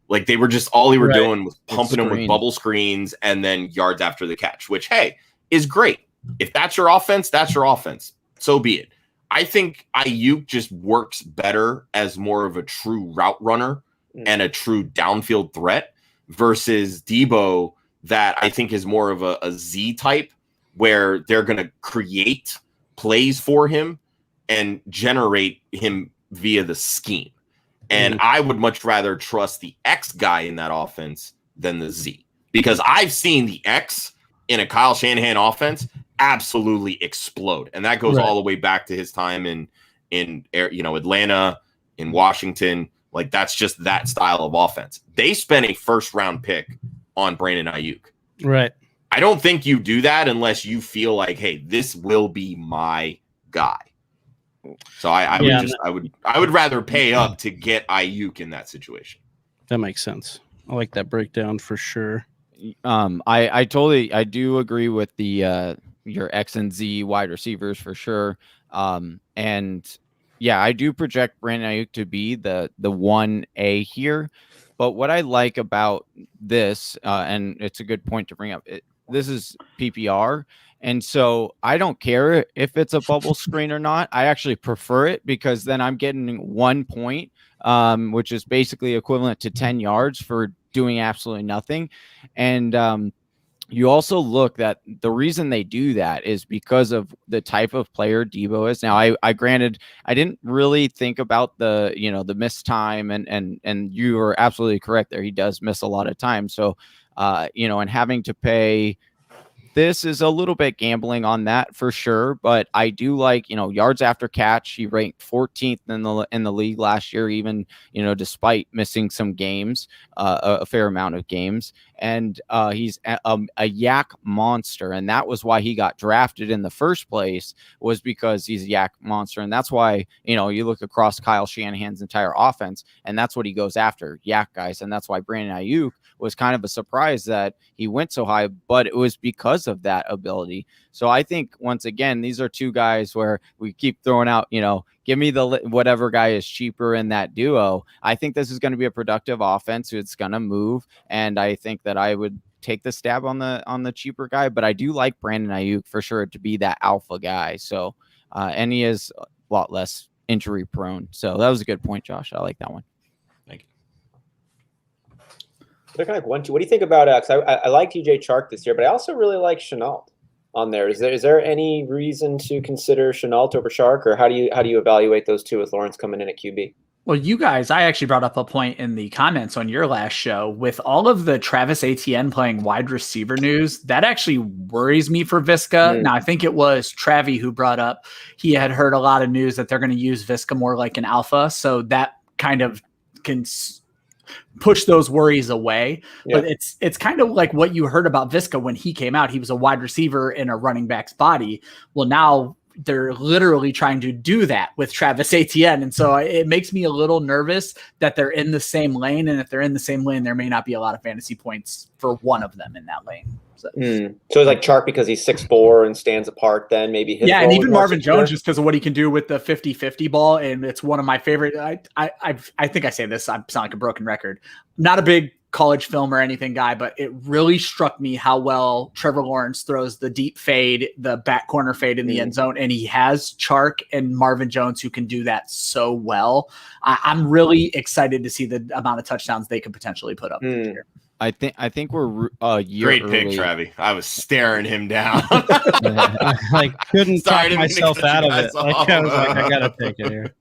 Like they were just, all they were doing was pumping him with bubble screens and then yards after the catch, which, hey, is great. If that's your offense, that's your offense. So be it. I think Ayuk just works better as more of a true route runner and a true downfield threat versus Debo that I think is more of a Z type where they're going to create plays for him and generate him via the scheme. And I would much rather trust the X guy in that offense than the Z, because I've seen the X in a Kyle Shanahan offense absolutely explode. And that goes all the way back to his time in Atlanta, in Washington. Like that's just that style of offense. They spent a first round pick on Brandon Ayuk. Right. I don't think you do that unless you feel like, hey, this will be my guy. So I would rather pay up to get Ayuk in that situation. That makes sense. I like that breakdown for sure. I do agree with the your X and Z wide receivers for sure. And yeah, I do project Brandon Ayuk to be the 1A here. But what I like about this, and it's a good point to bring up, this is PPR. And so I don't care if it's a bubble screen or not. I actually prefer it because then I'm getting 1 point, which is basically equivalent to 10 yards for doing absolutely nothing. And you also look that the reason they do that is because of the type of player Debo is. Now, I granted, I didn't really think about the missed time, and you are absolutely correct there. He does miss a lot of time. So, and having to pay, this is a little bit gambling on that for sure, but I do like, yards after catch. He ranked 14th in the league last year, even, despite missing some games, a fair amount of games. And he's a yak monster. And that was why he got drafted in the first place, was because he's a yak monster. And that's why, you look across Kyle Shanahan's entire offense, and that's what he goes after, yak guys. And that's why Brandon Ayuk was kind of a surprise that he went so high, but it was because of that ability. So I think, once again, these are two guys where we keep throwing out, give me the whatever guy is cheaper in that duo. I think this is going to be a productive offense. It's going to move. And I think that I would take the stab on the cheaper guy, but I do like Brandon Ayuk for sure to be that alpha guy. So, and he is a lot less injury prone. So that was a good point, Josh. I like that one. Thank you. They're kind of like 1-2. What do you think about I like TJ Chark this year, but I also really like Shenault on there. Is there any reason to consider Shenault over Chark, or how do you evaluate those two with Lawrence coming in at QB? Well, you guys, I actually brought up a point in the comments on your last show with all of the Travis Etienne playing wide receiver news. That actually worries me for Visca. Now, I think it was Travy who brought up he had heard a lot of news that they're going to use Visca more like an alpha. So that kind of can push those worries away. But it's kind of like what you heard about Visca when he came out. He was a wide receiver in a running back's body. Well, now they're literally trying to do that with Travis Etienne. And so it makes me a little nervous that they're in the same lane. And if they're in the same lane, there may not be a lot of fantasy points for one of them in that lane. So it's like Chark because he's 6'4" and stands apart, then maybe his and even Marvin Jones just because of what he can do with the 50-50 ball. And it's one of my favorite. I think I say this, I sound like a broken record. I'm not a big college film or anything guy, but it really struck me how well Trevor Lawrence throws the deep fade, the back corner fade in the end zone. And he has Chark and Marvin Jones who can do that so well. I'm really excited to see the amount of touchdowns they could potentially put up this year. I think we're a year Great early. pick, Travy. I was staring him down. I couldn't Sorry, talk myself out of it. I was like, I gotta take it here.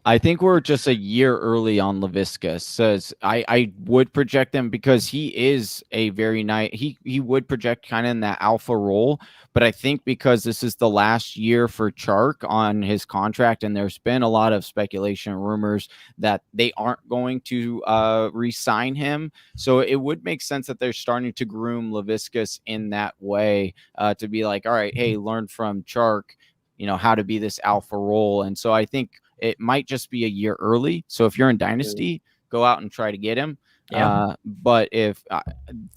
I think we're just a year early on Laviska. Says I would project him because he is a very nice. He would project kind of in that alpha role, but I think because this is the last year for Chark on his contract, and there's been a lot of speculation, rumors that they aren't going to re-sign him. So it would make sense that they're starting to groom Laviscus in that way to be like, all right, hey, learn from Chark, how to be this alpha role. And so I think it might just be a year early. So if you're in Dynasty, go out and try to get him. Yeah. But if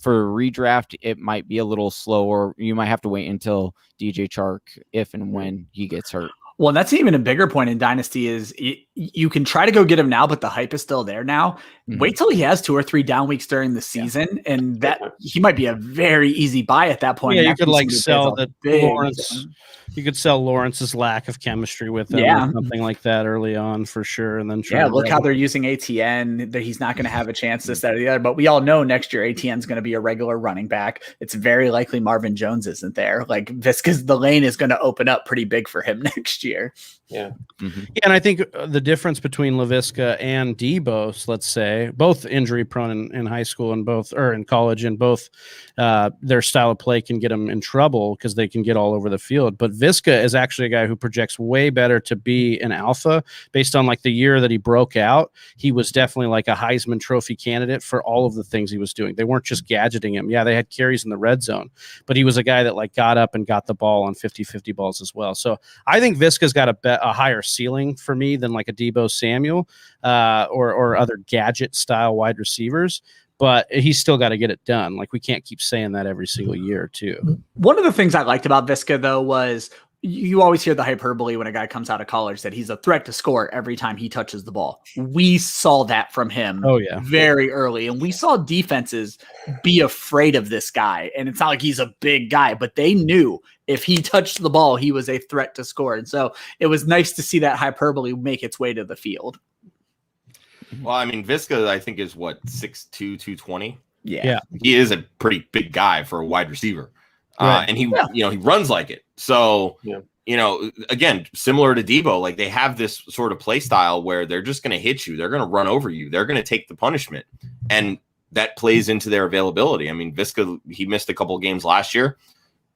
for redraft, it might be a little slower. You might have to wait until DJ Chark if and when he gets hurt. Well, that's even a bigger point in Dynasty is you can try to go get him now, but the hype is still there now. Mm-hmm. Wait till he has 2 or 3 down weeks during the season, and that he might be a very easy buy at that point. Yeah, you could sell the Lawrence. You could sell Lawrence's lack of chemistry with him or something like that early on for sure. And then look how they're using ATN. That he's not going to have a chance this, that, or the other. But we all know next year ATN is going to be a regular running back. It's very likely Marvin Jones isn't there. Like this, because the lane is going to open up pretty big for him next year. Yeah. Mm-hmm. Yeah, and I think the difference between Laviska and Debo, let's say, both injury prone in high school and both or in college, and both their style of play can get them in trouble because they can get all over the field. But Viska is actually a guy who projects way better to be an alpha based on like the year that he broke out. He was definitely like a Heisman Trophy candidate for all of the things he was doing. They weren't just gadgeting him. Yeah, they had carries in the red zone, but he was a guy that like got up and got the ball on 50-50 balls as well. So I think Viska's got a higher ceiling for me than like a Debo Samuel or other gadget style wide receivers. But he's still got to get it done. Like we can't keep saying that every single year too. One of the things I liked about Viska though was you always hear the hyperbole when a guy comes out of college that he's a threat to score every time he touches the ball. We saw that from him very early. And we saw defenses be afraid of this guy. And it's not like he's a big guy, but they knew if he touched the ball, he was a threat to score. And so it was nice to see that hyperbole make its way to the field. Well, I mean, Viska, I think, is what, 6'2", 220? Yeah. He is a pretty big guy for a wide receiver. And he runs like it. So, again, similar to Debo, like they have this sort of play style where they're just going to hit you. They're going to run over you. They're going to take the punishment. And that plays into their availability. I mean, Viska, he missed a couple of games last year,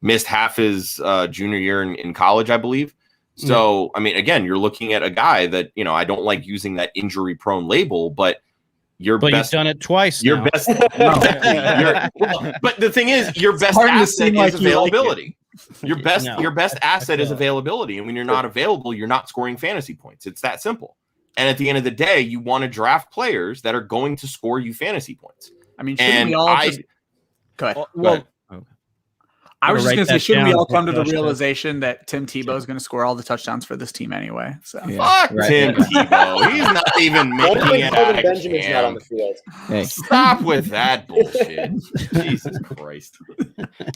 missed half his junior year in college, I believe. So, I mean, again, you're looking at a guy that, I don't like using that injury prone label, but you've done it twice. Your best, but the thing is, your best asset is availability. Your best asset is availability. And when you're not available, you're not scoring fantasy points. It's that simple. And at the end of the day, you want to draft players that are going to score you fantasy points. I mean, shouldn't we all go ahead. Go ahead. I was just going to say, shouldn't we all come to the realization that Tim Tebow is going to score all the touchdowns for this team anyway? So fuck Tim Tebow. He's not even making it out of Benjamin's not on the field. Hey. Stop with that bullshit. Jesus Christ.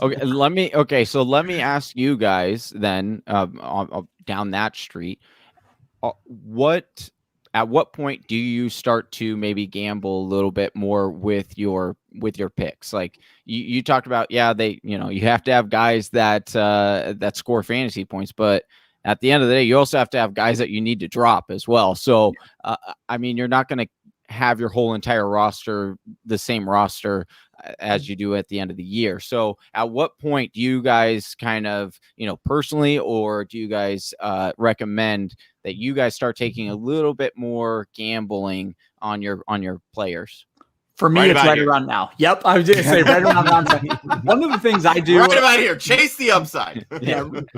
So let me ask you guys then down that street. At what point do you start to maybe gamble a little bit more with your picks? Like you talked about, you have to have guys that score fantasy points, but at the end of the day, you also have to have guys that you need to drop as well. So, I mean, you're not going to have your whole entire roster, the same roster as you do at the end of the year. So at what point do you guys kind of, personally, or do you guys recommend that you guys start taking a little bit more gambling on your players? For me, it's right around now. Yep. I was going to say right around now. One of the things I do right about here, chase the upside.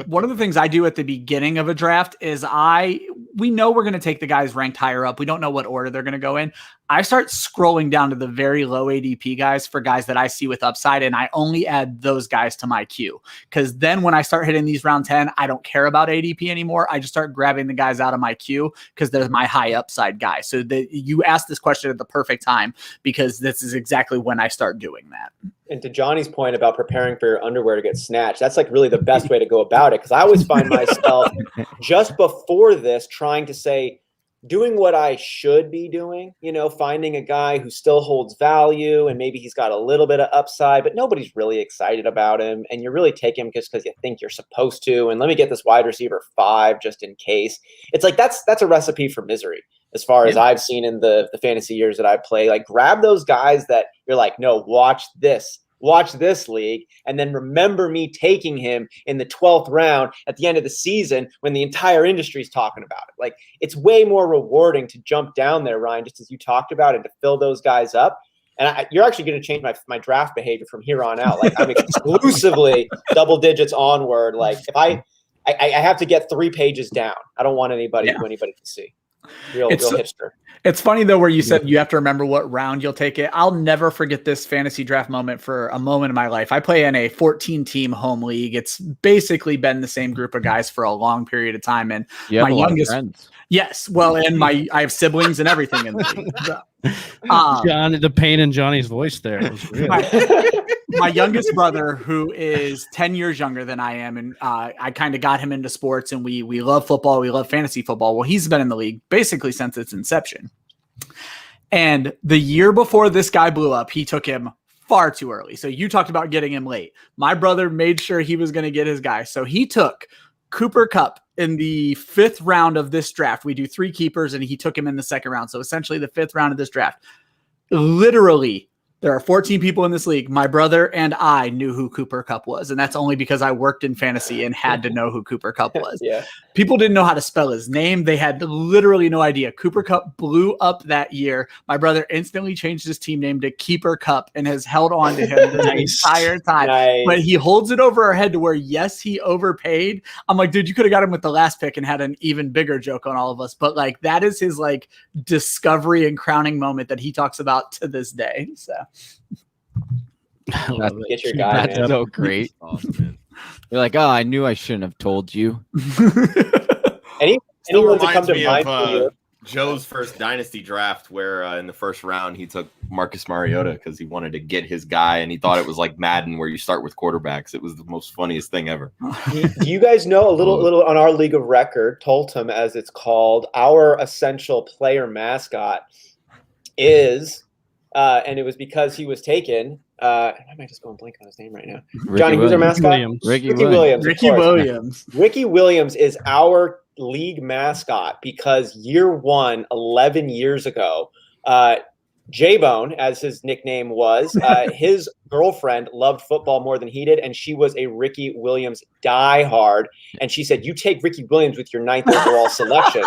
One of the things I do at the beginning of a draft is we know we're going to take the guys ranked higher up. We don't know what order they're going to go in. I start scrolling down to the very low ADP guys for guys that I see with upside, and I only add those guys to my queue. Because then when I start hitting these round 10, I don't care about ADP anymore. I just start grabbing the guys out of my queue because they're my high upside guy. So you asked this question at the perfect time because this is exactly when I start doing that. And to Johnny's point about preparing for your underwear to get snatched, that's like really the best way to go about it. Because I always find myself just before this trying to say, doing what I should be doing, finding a guy who still holds value and maybe he's got a little bit of upside, but nobody's really excited about him. And you're really taking him just because you think you're supposed to. And let me get this wide receiver 5 just in case. It's like that's a recipe for misery as far as I've seen in the fantasy years that I play. Like grab those guys that you're like, no, watch this league, and then remember me taking him in the 12th round at the end of the season when the entire industry is talking about it. Like it's way more rewarding to jump down there, Ryan, just as you talked about, and to fill those guys up. And you're actually going to change my draft behavior from here on out. Like I'm exclusively double digits onward. Like if I have to get 3 pages down. I don't want anybody to see. Real hipster. It's funny though, where you said you have to remember what round you'll take it. I'll never forget this fantasy draft moment for a moment in my life. I play in a 14-team home league. It's basically been the same group of guys for a long period of time. And my youngest friends. Yes. Well, and I have siblings and everything in the league. John, the pain in Johnny's voice there. My youngest brother, who is 10 years younger than I am, and I kind of got him into sports, and we love football. We love fantasy football. Well, he's been in the league basically since its inception. And the year before this guy blew up, he took him far too early. So you talked about getting him late. My brother made sure he was going to get his guy. So he took Cooper Kupp in the 5th round of this draft. We do 3 keepers, and he took him in the 2nd round. So essentially the 5th round of this draft. Literally, there are 14 people in this league. My brother and I knew who Cooper Kupp was, and that's only because I worked in fantasy and had to know who Cooper Kupp was. People didn't know how to spell his name. They had literally no idea. Cooper Kupp blew up that year. My brother instantly changed his team name to Keeper Kupp and has held on to him the entire time. But he holds it over our head to where, yes, he overpaid. I'm like, dude, you could have got him with the last pick and had an even bigger joke on all of us. But like, that is his like discovery and crowning moment that he talks about to this day. So get your guy. That's so great. Awesome, man. You're like, oh, I knew I shouldn't have told you. Anyone to come to mind for you? Joe's first dynasty draft, where in the 1st round he took Marcus Mariota because he wanted to get his guy, and he thought it was like Madden where you start with quarterbacks. It was the most funniest thing ever. Do you guys know a little on our league of record, Toltem as it's called, our essential player mascot is, and it was because he was taken. I might just go and blank on his name right now. Johnny, who's our mascot? Ricky Williams. Ricky Williams is our league mascot because year 1, 11 years ago, J-Bone, as his nickname was, his girlfriend loved football more than he did, and she was a Ricky Williams diehard. And she said, you take Ricky Williams with your 9th overall selection.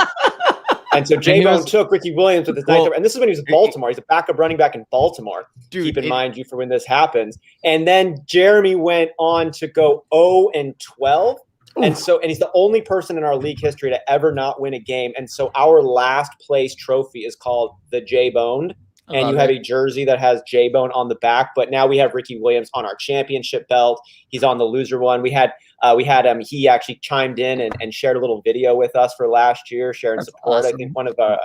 And so J-Bone took Ricky Williams with his 9th. And this is when he was in Baltimore. He's a backup running back in Baltimore. Dude, keep in mind you for when this happens. And then Jeremy went on to go 0-12. And he's the only person in our league history to ever not win a game. And so our last place trophy is called the J-Boned. And you have a jersey that has J-Bone on the back. But now we have Ricky Williams on our championship belt. He's on the loser one. We had he actually chimed in and shared a little video with us for last year, sharing support. Awesome. I think one of our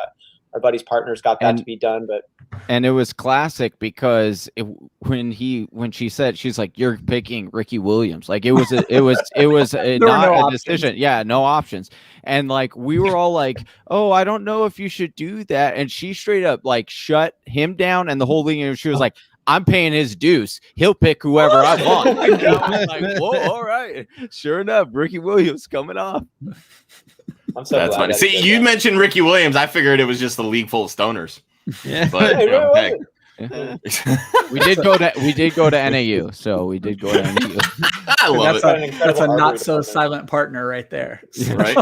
buddy's partners got that to be done. And it was classic because when she said, she's like, you're picking Ricky Williams. Like it was not a decision. Yeah, no options. And like, we were all like, oh, I don't know if you should do that. And she straight up like shut him down and the whole league. And she was like, I'm paying his deuce. He'll pick whoever I want. I was like, whoa, all right. Sure enough, Ricky Williams coming off. I'm so That's funny. See, you mentioned Ricky Williams. I figured it was just a league full of stoners. Yeah, but hey. we did go to NAU, so we did go to NAU. I love That's a not so silent partner right there. Right.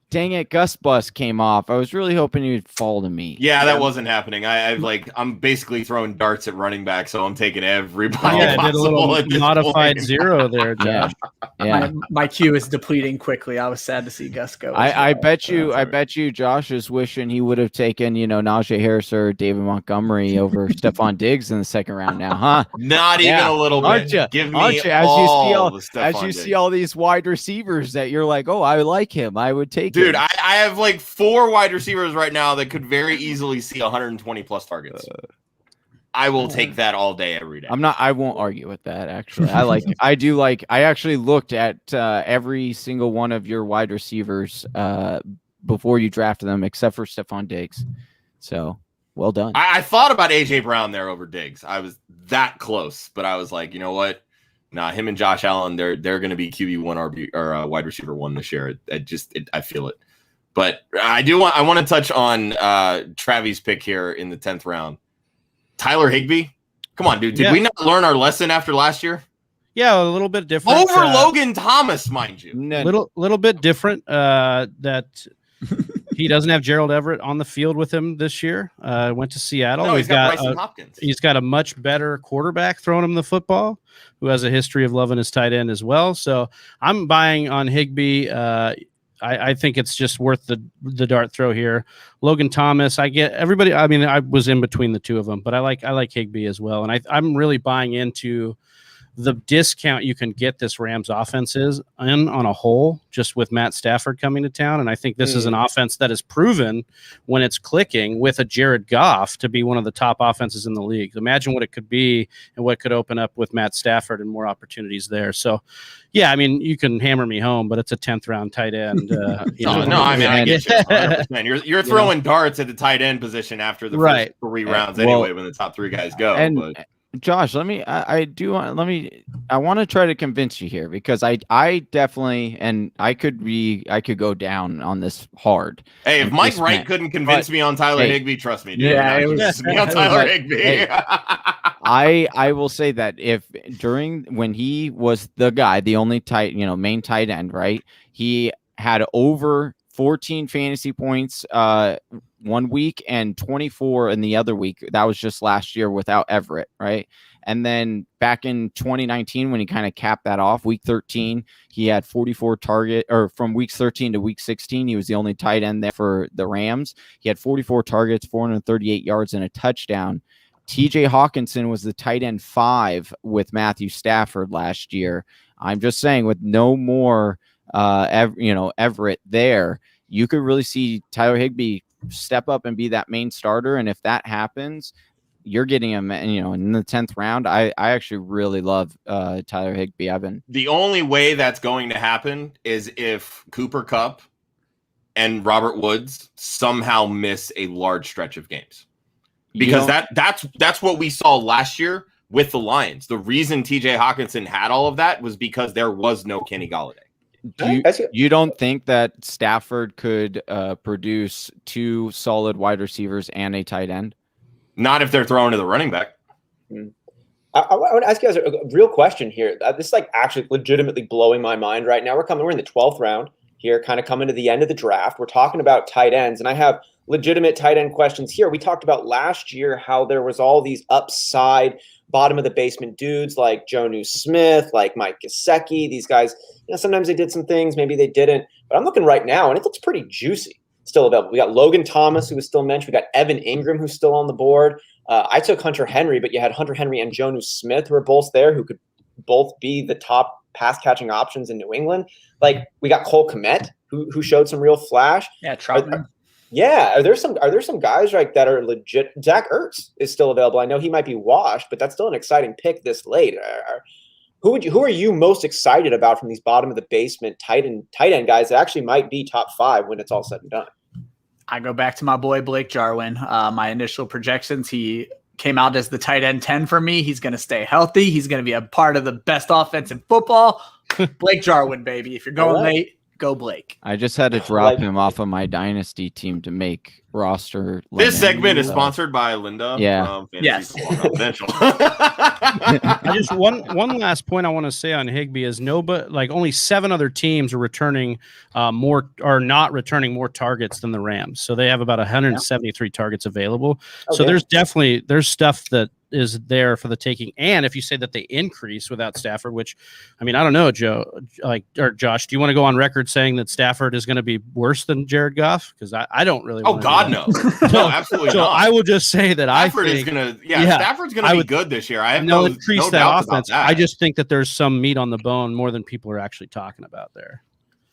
dang it, Gus Bus came off. I was really hoping you'd fall to me. Yeah, that wasn't happening. I'm basically throwing darts at running back, so I'm taking everybody. Yeah, I did a little modified zero there, Josh. Yeah. My queue is depleting quickly. I was sad to see Gus go. I bet you Josh is wishing he would have taken, Najee Harris or David Montgomery over Stephon Diggs in the second round now, huh? Not even a little bit. Give me as you see all these wide receivers that you're like, oh, I like him. I would take Dude, him. I have like 4 wide receivers right now that could very easily see 120 plus targets. I will take that all day, every day. I won't argue with that. Actually, I actually looked at every single one of your wide receivers before you drafted them, except for Stephon Diggs. So well done. I thought about AJ Brown there over Diggs. I was that close, but I was like, you know what? Nah, him and Josh Allen, they're going to be QB1 RB or wide receiver 1 this year. I feel it. But I want to touch on Travy's pick here in the 10th round. Tyler Higbee. Come on, dude. Did we not learn our lesson after last year? Yeah, a little bit different. Over Logan Thomas, mind you. Little bit different that he doesn't have Gerald Everett on the field with him this year. Went to Seattle. No, he's got Bryson Hopkins. He's got a much better quarterback throwing him the football, who has a history of loving his tight end as well. So I'm buying on Higbee. I think it's just worth the dart throw here. Logan Thomas, I get everybody. I mean, I was in between the two of them, but I like Higbee as well. And I'm really buying into the discount you can get this Rams offense is on a whole, just with Matt Stafford coming to town. And I think this is an offense that is proven when it's clicking with a Jared Goff to be one of the top offenses in the league. Imagine what it could be and what could open up with Matt Stafford and more opportunities there. So, yeah, I mean, you can hammer me home, but it's a 10th round tight end. I get you 100%. You're throwing darts at the tight end position after the first 3 rounds anyway, when the top 3 guys go. Josh, I want to try to convince you here, because I definitely, and I could go down on this hard. Hey, if Mike Wright couldn't convince me on Tyler Higbee, trust me, dude. Yeah, it was me on Tyler Higbee. Hey, I will say that when he was the only main tight end, right? He had over 14 fantasy points 1 week and 24 in the other week. That was just last year without Everett, right? And then back in 2019, when he kind of capped that off, week 13, he had 44 from weeks 13 to week 16, he was the only tight end there for the Rams. He had 44 targets, 438 yards, and a touchdown. TJ Hawkinson was the tight end 5 with Matthew Stafford last year. I'm just saying, with no more Everett there, you could really see Tyler Higbee step up and be that main starter. And if that happens, you're getting him, in the 10th round. I actually really love Tyler Higbee. The only way that's going to happen is if Cooper Kupp and Robert Woods somehow miss a large stretch of games, because that's what we saw last year with the Lions. The reason TJ Hawkinson had all of that was because there was no Kenny Golladay. You don't think that Stafford could produce 2 solid wide receivers and a tight end? Not if they're throwing to the running back. I want to ask you guys a real question here. This is actually legitimately blowing my mind right now. We're in the 12th round here, kind of coming to the end of the draft. We're talking about tight ends, and I have legitimate tight end questions here. We talked about last year how there was all these upside bottom of the basement dudes like Jonnu Smith, like Mike Gesicki. These guys, sometimes they did some things, maybe they didn't. But I'm looking right now, and it looks pretty juicy. Still available. We got Logan Thomas, who was still mentioned. We got Evan Ingram, who's still on the board. I took Hunter Henry, but you had Hunter Henry and Jonnu Smith, who are both there, who could both be the top pass catching options in New England. Like, we got Cole Kmet, who showed some real flash. Yeah, Troutman. Are there some guys that are legit? Zach Ertz is still available. I know he might be washed, but that's still an exciting pick this late. Who are you most excited about from these bottom of the basement tight end guys that actually might be top 5 when it's all said and done? I go back to my boy Blake Jarwin. My initial projections, he came out as the tight end 10 for me. He's going to stay healthy. He's going to be a part of the best offense in football. Blake Jarwin, baby. If you're going late, go Blake. I just had to drop him off of my dynasty team to make roster. This limit, segment is so- sponsored by Linda. Yeah. From Fantasy Yes. Football Confidential. I just one last point I want to say on Higbee is only 7 other teams are returning not returning more targets than the Rams. So they have about 173 targets available. So Okay. there's stuff that is there for the taking. And if you say that they increase without Stafford, which I mean, I don't know, Joe, or Josh, do you want to go on record saying that Stafford is going to be worse than Jared Goff? Because I don't really. Oh wanna God, do that. no, no, absolutely So not. I will just say that Stafford I is think gonna, yeah, Stafford's I gonna be would- good this year. I have no no increase no that doubts about offense. that. I just think that there's some meat on the bone more than people are actually talking about there.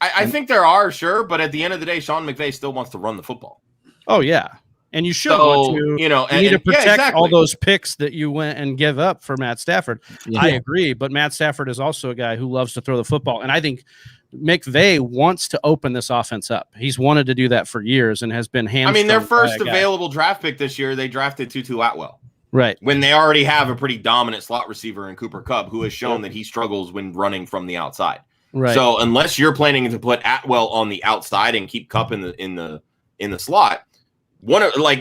I think there are, sure, but at the end of the day, Sean McVay still wants to run the football. Oh yeah, and you should So, want to. you know, You need to protect exactly. all those picks that you went and give up for Matt Stafford. Yeah. I agree, but Matt Stafford is also a guy who loves to throw the football, and I think McVay wants to open this offense up. He's wanted to do that for years and has been hamstrung. I mean, their first by a guy. available draft pick this year, they drafted Tutu Atwell. Right. When they already have a pretty dominant slot receiver in Cooper Kupp, who has shown that he struggles when running from the outside. Right. So unless you're planning to put Atwell on the outside and keep Kupp in the slot,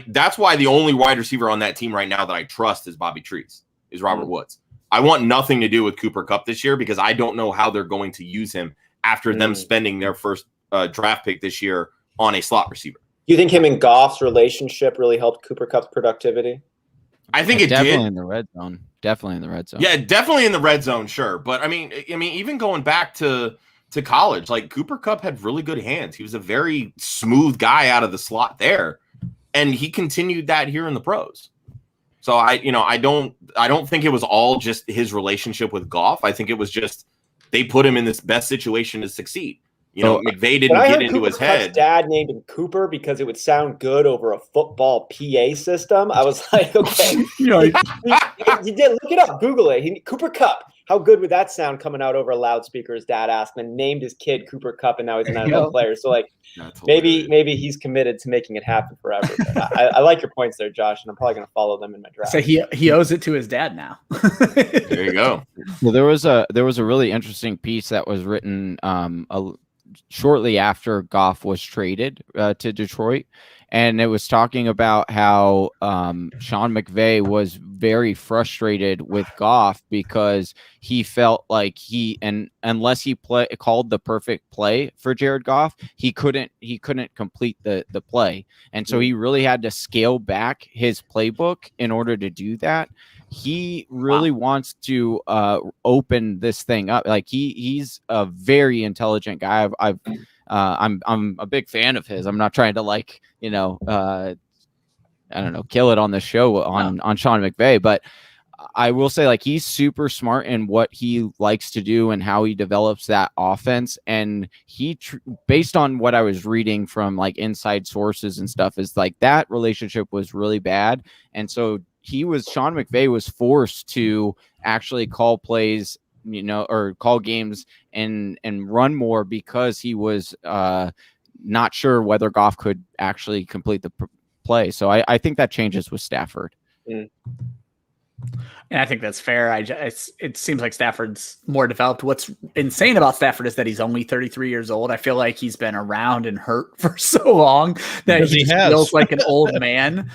that's why the only wide receiver on that team right now that I trust is Bobby Trees, is Robert Woods. I want nothing to do with Cooper Kupp this year because I don't know how they're going to use him after them spending their first draft pick this year on a slot receiver. Do you think him and Goff's relationship really helped Cooper Kupp's productivity? I think it definitely did. in the red zone. Definitely in the red zone. Yeah, definitely in the red zone, sure. But I mean, even going back to college, like Cooper Kupp had really good hands. He was a very smooth guy out of the slot there, and he continued that here in the pros. So I don't think it was all just his relationship with Goff. I think it was just they put him in this best situation to succeed. McVay didn't When I get heard into Cooper his Kupp's head. dad named him Cooper because it would sound good over a football PA system. I was like, okay, you did look it up, Google it. Cooper Kupp. How good would that sound coming out over a loudspeaker? His dad asked him and named his kid Cooper Kupp, and now he's an NFL player. So maybe he's committed to making it happen forever. But I like your points there, Josh, and I'm probably going to follow them in my draft. So he owes it to his dad now. There you go. Well, there was a really interesting piece that was written shortly after Goff was traded to Detroit, and it was talking about how Sean McVay was very frustrated with Goff because he felt like unless he called the perfect play for Jared Goff, he couldn't complete the play, and so he really had to scale back his playbook in order to do that. He really wants to open this thing up. Like he's a very intelligent guy. I'm a big fan of his. I'm not trying to I don't know, kill it on the show on Sean McVay, but I will say like he's super smart in what he likes to do and how he develops that offense. And based on what I was reading from like inside sources and stuff, is like that relationship was really bad. And so Sean McVay was forced to actually call plays, or call games and run more because he was not sure whether Goff could actually complete the play. So I think that changes with Stafford. And I think that's fair. It seems like Stafford's more developed. What's insane about Stafford is that he's only 33 years old. I feel like he's been around and hurt for so long that he feels like an old man.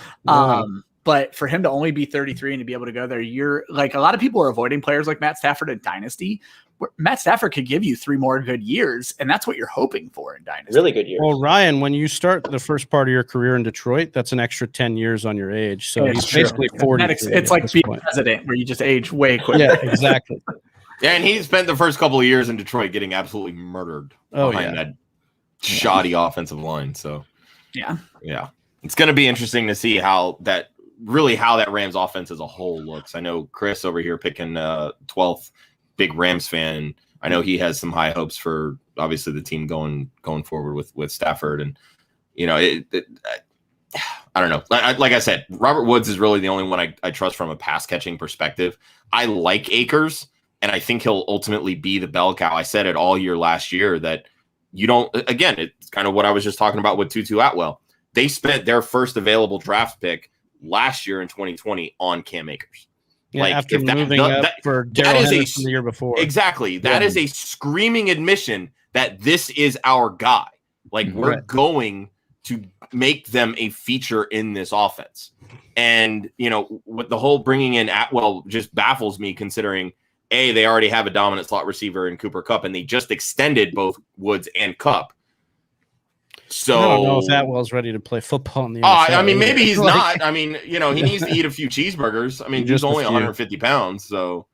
But for him to only be 33 and to be able to go there, you're like, a lot of people are avoiding players like Matt Stafford in Dynasty. Matt Stafford could give you 3 more good years, and that's what you're hoping for in Dynasty. Really good years. Well, Ryan, when you start the first part of your career in Detroit, that's an extra 10 years on your age. So he's basically 40. It's like being president where you just age way quicker. Yeah, exactly. Yeah, and he spent the first couple of years in Detroit getting absolutely murdered behind that shoddy offensive line. So yeah, it's going to be interesting to see how that Rams offense as a whole looks. I know Chris over here picking 12th, big Rams fan. I know he has some high hopes for obviously the team going forward with Stafford, and I don't know. Like I said, Robert Woods is really the only one I trust from a pass catching perspective. I like Akers, and I think he'll ultimately be the bell cow. I said it all year last year that again, it's kind of what I was just talking about with Tutu Atwell. They spent their first available draft pick last year in 2020 on Cam Akers. Yeah, after moving up for Darrell Henderson the year before. Exactly. That is a screaming admission that this is our guy. Like we're going to make them a feature in this offense. And, what the whole bringing in Atwell just baffles me, considering they already have a dominant slot receiver in Cooper Kupp, and they just extended both Woods and Kupp. So I don't know if Atwell's ready to play football in the NFL. I mean, maybe he's not. I mean, he needs to eat a few cheeseburgers. I mean, he's only 150 pounds, so,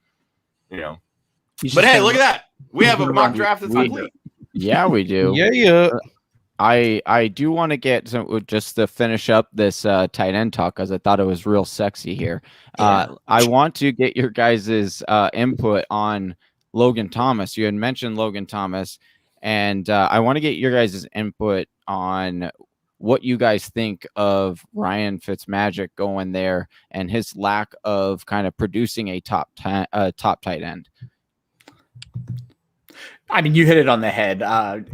But hey, look at that. We have a mock draft that's complete. Yeah, we do. Yeah. I do want to get just to finish up this tight end talk, because I thought it was real sexy here. I want to get your guys' input on Logan Thomas. You had mentioned Logan Thomas, and I want to get your guys' input on what you guys think of Ryan Fitzmagic going there and his lack of kind of producing a top tight end. I mean, you hit it on the head.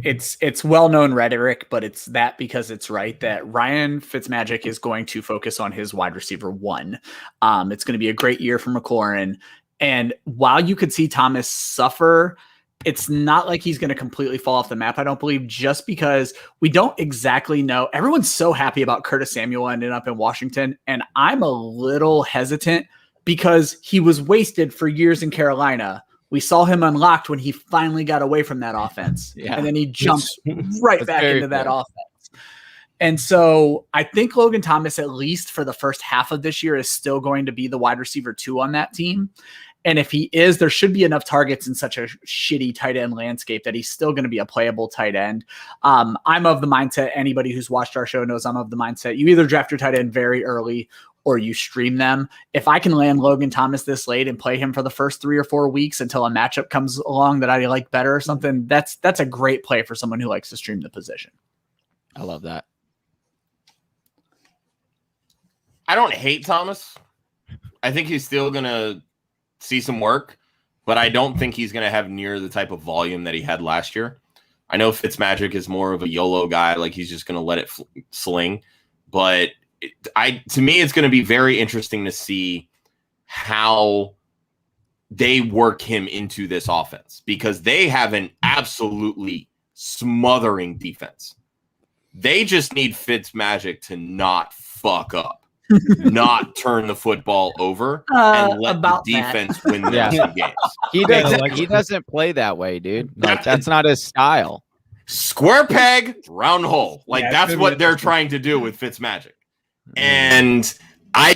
It's well-known rhetoric, but it's that because it's right that Ryan Fitzmagic is going to focus on his wide receiver one. It's going to be a great year for McLaurin. And while you could see Thomas suffer, it's not like he's going to completely fall off the map, I don't believe, just because we don't exactly know. Everyone's so happy about Curtis Samuel ending up in Washington, and I'm a little hesitant because he was wasted for years in Carolina. We saw him unlocked when he finally got away from that offense. Yeah. And then he jumps right back into that offense. And so I think Logan Thomas, at least for the first half of this year, is still going to be the wide receiver 2 on that team. And if he is, there should be enough targets in such a shitty tight end landscape that he's still going to be a playable tight end. I'm of the mindset, anybody who's watched our show knows I'm of the mindset, you either draft your tight end very early or you stream them. If I can land Logan Thomas this late and play him for the first 3 or 4 weeks until a matchup comes along that I like better or something, that's a great play for someone who likes to stream the position. I love that. I don't hate Thomas. I think he's still going to see some work, but I don't think he's going to have near the type of volume that he had last year. I know Fitzmagic is more of a YOLO guy, like he's just going to let it sling, but to me, it's going to be very interesting to see how they work him into this offense, because they have an absolutely smothering defense. They just need Fitzmagic to not fuck up, not turn the football over, and let the defense win them some games. He doesn't play that way, dude. Like, that's not his style. Square peg, round hole. Like, that's what they're trying to do with Fitzmagic. And I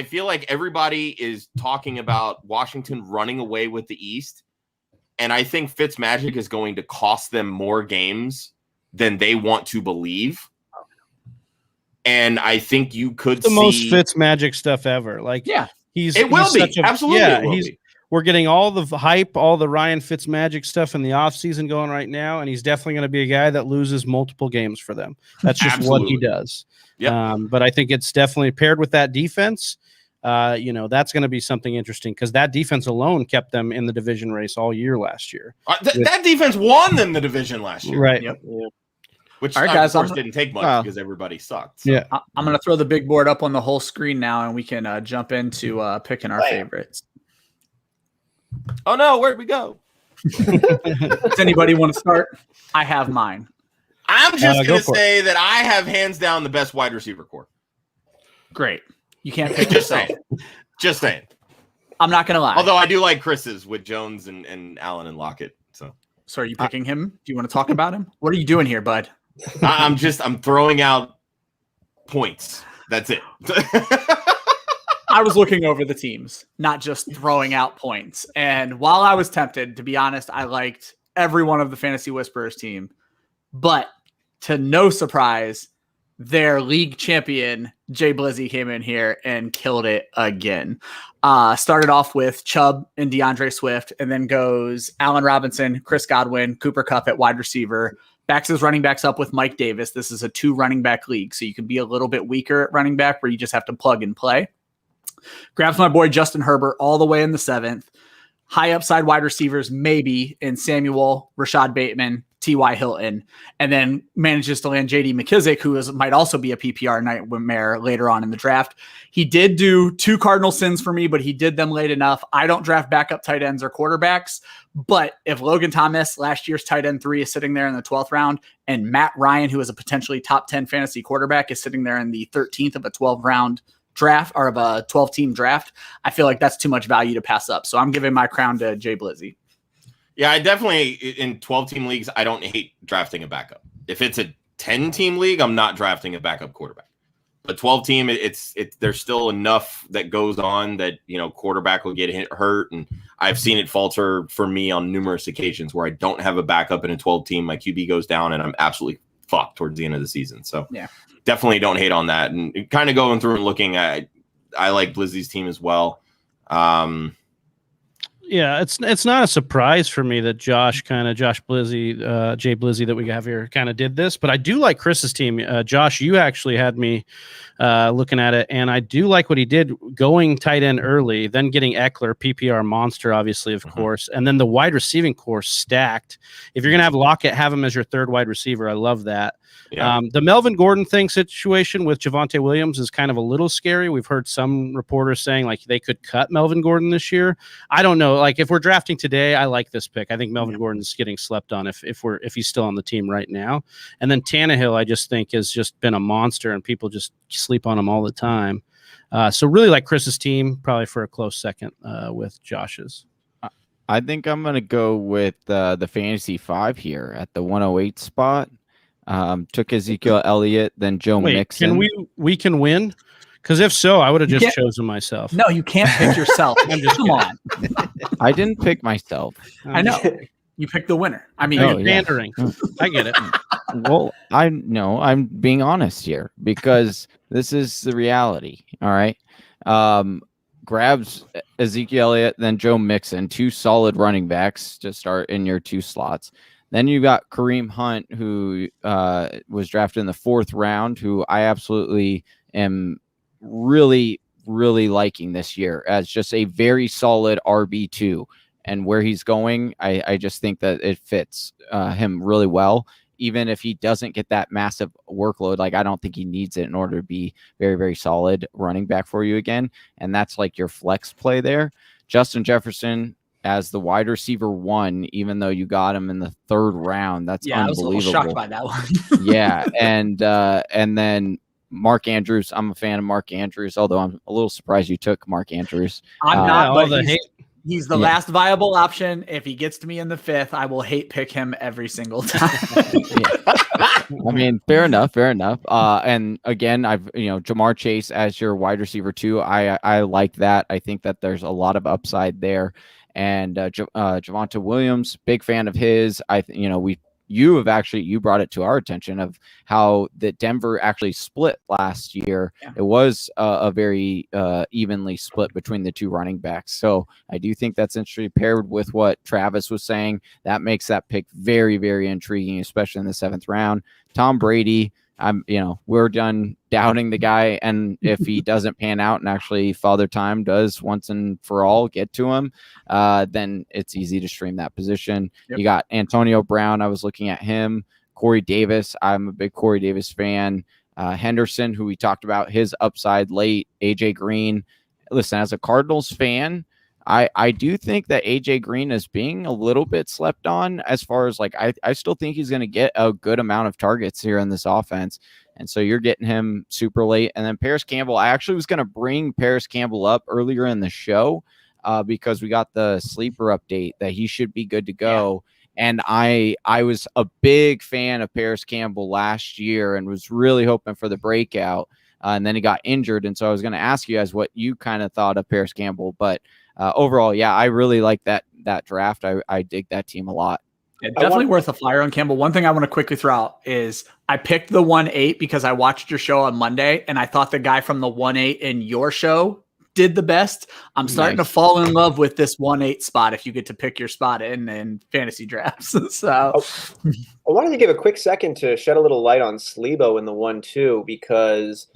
feel like everybody is talking about Washington running away with the East. And I think Fitzmagic is going to cost them more games than they want to believe. And I think you could see most Fitzmagic stuff ever. Like, it will be. Absolutely. We're getting all the hype, all the Ryan Fitzmagic stuff in the offseason going right now. And he's definitely going to be a guy that loses multiple games for them. That's just what he does. Yep. But I think it's definitely paired with that defense. That's going to be something interesting, because that defense alone kept them in the division race all year last year. That defense won them the division last year. Right. Yep. Yeah. Which, all right, guys, of course, didn't take much because everybody sucked. So. Yeah. I'm going to throw the big board up on the whole screen now, and we can jump into picking our favorites. Oh, no. Where'd we go? Does anybody want to start? I have mine. I'm just going to say that I have hands down the best wide receiver core. Great. You can't pick Just saying. Just saying. I'm not going to lie. Although I do like Chris's with Jones and Allen and Lockett. So are you picking him? Do you want to talk about him? What are you doing here, bud? I'm throwing out points. That's it. I was looking over the teams, not just throwing out points. And while I was tempted, to be honest, I liked every one of the Fantasy Whisperers team. But to no surprise, their league champion, Jay Blizzy, came in here and killed it again. Started off with Chubb and DeAndre Swift, and then goes Allen Robinson, Chris Godwin, Cooper Kupp at wide receiver. Backs his running backs up with Mike Davis. This is a 2 running back league, so you can be a little bit weaker at running back where you just have to plug and play. Grabs my boy Justin Herbert all the way in the 7th. High upside wide receivers, maybe in Samuel, Rashad Bateman, T.Y. Hilton, and then manages to land J.D. McKissick, who might also be a PPR nightmare later on in the draft. He did do 2 cardinal sins for me, but he did them late enough. I don't draft backup tight ends or quarterbacks, But if Logan Thomas, last year's tight end 3, is sitting there in the 12th round, and Matt Ryan, who is a potentially top 10 fantasy quarterback, is sitting there in the 13th of a 12-round draft or of a 12-team draft, I feel like that's too much value to pass up. So I'm giving my crown to Jay Blizzy. Yeah, I definitely, in 12-team leagues, I don't hate drafting a backup. If it's a 10-team league, I'm not drafting a backup quarterback. But 12-team, it's there's still enough that goes on that, quarterback will get hurt. And I've seen it falter for me on numerous occasions where I don't have a backup in a 12-team. My QB goes down and I'm absolutely fucked towards the end of the season. So yeah, definitely don't hate on that. And kind of going through and looking at, I like Blizzy's team as well. Yeah, it's not a surprise for me that Josh Blizzy, Jay Blizzy that we have here kind of did this, but I do like Chris's team. Josh, you actually had me looking at it, and I do like what he did going tight end early, then getting Eckler, PPR monster, obviously, of course, and then the wide receiving core stacked. If you're going to have Lockett, have him as your third wide receiver. I love that. Yeah. The Melvin Gordon situation with Javonte Williams is kind of a little scary. We've heard some reporters saying like they could cut Melvin Gordon this year. I don't know. Like if we're drafting today, I like this pick. I think Melvin Gordon's getting slept on if he's still on the team right now. And then Tannehill, I just think has just been a monster, and people just sleep on him all the time. So really like Chris's team, probably for a close second with Josh's. I think I'm going to go with the Fantasy 5 here at the 108 spot. Took Ezekiel Elliott, then Joe Mixon. Can we can win? Because if so, I would have just chosen myself. No, you can't pick yourself. Come on. I didn't pick myself. I know. You picked the winner. I mean, you're pandering. I get it. Well, I'm being honest here because this is the reality. All right. Grabs Ezekiel Elliott, then Joe Mixon, 2 solid running backs to start in your 2 slots. Then you got Kareem Hunt, who was drafted in the 4th round, who I absolutely am really, really liking this year as just a very solid RB2. And where he's going, I just think that it fits him really well. Even if he doesn't get that massive workload, like I don't think he needs it in order to be very, very solid running back for you again. And that's like your flex play there. Justin Jefferson as the wide receiver 1, even though you got him in the 3rd round. That's unbelievable. I was a little shocked by that one. Yeah. And then Mark Andrews. I'm a fan of Mark Andrews, although I'm a little surprised you took Mark Andrews. I'm not, but he's the last viable option. If he gets to me in the 5th, I will hate pick him every single time. I mean, fair enough. And again, Jamar Chase as your wide receiver 2. I like that. I think that there's a lot of upside there. And Javonte Williams, big fan of his. You brought it to our attention of how the Denver actually split last year. Yeah. It was a very evenly split between the 2 running backs. So I do think that's interesting paired with what Travis was saying. That makes that pick very, very intriguing, especially in the 7th round. Tom Brady, we're done doubting the guy. And if he doesn't pan out and actually Father Time does once and for all get to him, then it's easy to stream that position. Yep. You got Antonio Brown. I was looking at him. Corey Davis. I'm a big Corey Davis fan. Henderson, who we talked about, his upside late. AJ Green. Listen, as a Cardinals fan, I do think that AJ Green is being a little bit slept on as far as I still think he's going to get a good amount of targets here in this offense. And so you're getting him super late. And then Paris Campbell, I actually was going to bring Paris Campbell up earlier in the show because we got the sleeper update that he should be good to go. Yeah. And I was a big fan of Paris Campbell last year and was really hoping for the breakout. And then he got injured. And so I was going to ask you guys what you kind of thought of Paris Campbell, but overall, I really like that draft. I dig that team a lot. Yeah, definitely worth a flyer on Campbell. One thing I want to quickly throw out is I picked the 1-8 because I watched your show on Monday, and I thought the guy from the 1-8 in your show did the best. I'm starting to fall in love with this 1-8 spot if you get to pick your spot in fantasy drafts. So I wanted to give a quick second to shed a little light on Slebo in the 1-2 because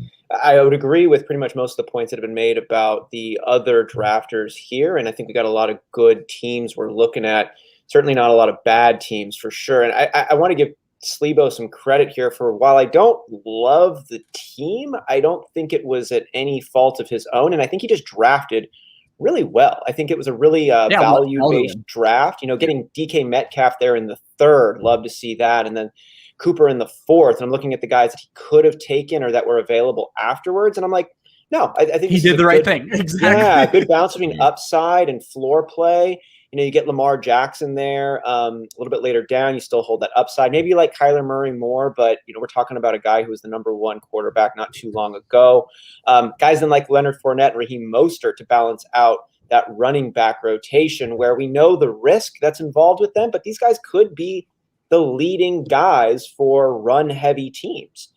I would agree with pretty much most of the points that have been made about the other drafters here. And I think we got a lot of good teams we're looking at. Certainly not a lot of bad teams for sure. And I want to give Slebo some credit here for while I don't love the team, I don't think it was at any fault of his own. And I think he just drafted really well. I think it was a really value-based draft. Getting DK Metcalf there in the third, love to see that. And then Cooper in the fourth. And I'm looking at the guys that he could have taken or that were available afterwards. And I'm like, no, I think he did the right thing. Exactly. Yeah, good balance between upside and floor play. You get Lamar Jackson there a little bit later down. You still hold that upside. Maybe you like Kyler Murray more, but we're talking about a guy who was the number one quarterback not too long ago. Guys then like Leonard Fournette and Raheem Mostert to balance out that running back rotation where we know the risk that's involved with them, but these guys could be the leading guys for run-heavy teams.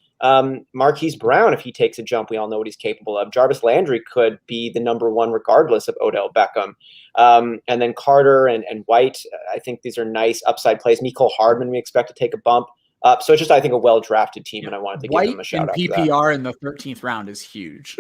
Marquise Brown, if he takes a jump, we all know what he's capable of. Jarvis Landry could be the number one regardless of Odell Beckham. And then Carter and White, I think these are nice upside plays. Mecole Hardman, we expect to take a bump up. So it's just, I think, a well-drafted team, and I wanted to give them a shout out. PPR in the 13th round is huge.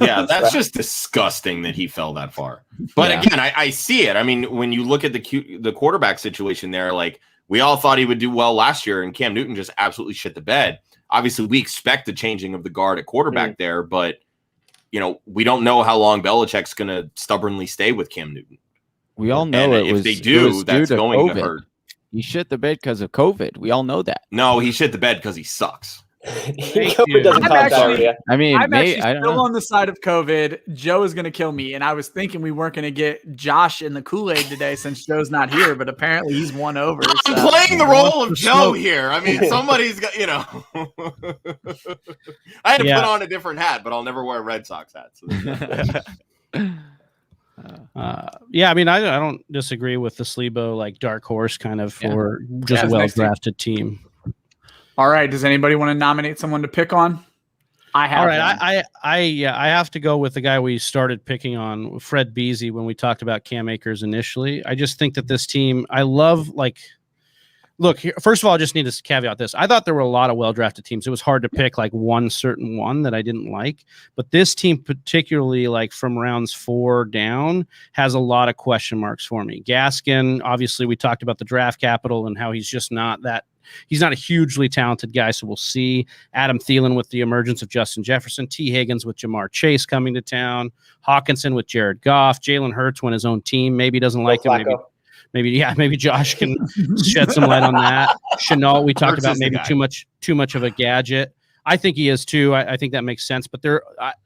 Yeah, that's just disgusting that he fell that far. But again, I see it. I mean, when you look at the quarterback situation there, like we all thought he would do well last year, and Cam Newton just absolutely shit the bed. Obviously, we expect the changing of the guard at quarterback there, but we don't know how long Belichick's going to stubbornly stay with Cam Newton. We all know if they do, that's going to hurt. He shit the bed because of COVID. We all know that. No, he shit the bed because he sucks. I'm actually still on the side of COVID. Joe is going to kill me, and I was thinking we weren't going to get Josh in the Kool-Aid today since Joe's not here, but apparently he's won over. I'm playing the role of Joe here. I mean, somebody's got, I had to put on a different hat, but I'll never wear a Red Sox hat. So I mean, I don't disagree with the Slebo like dark horse kind of for just a well-drafted team. All right. Does anybody want to nominate someone to pick on? I have. All right. I have to go with the guy we started picking on, Fred Beasy, when we talked about Cam Akers initially. I just think that this team, I love look, first of all, I just need to caveat this. I thought there were a lot of well-drafted teams. It was hard to pick like one certain one that I didn't like. But this team, particularly like from rounds 4 down, has a lot of question marks for me. Gaskin, obviously, we talked about the draft capital and how he's just not that. He's not a hugely talented guy, so we'll see. Adam Thielen with the emergence of Justin Jefferson, T. Higgins with Jamar Chase coming to town, Hawkinson with Jared Goff, Jalen Hurts when his own team maybe doesn't like him. Maybe Josh can shed some light on that. Chenault, we talked about maybe too much of a gadget. I think he is too. I think that makes sense. But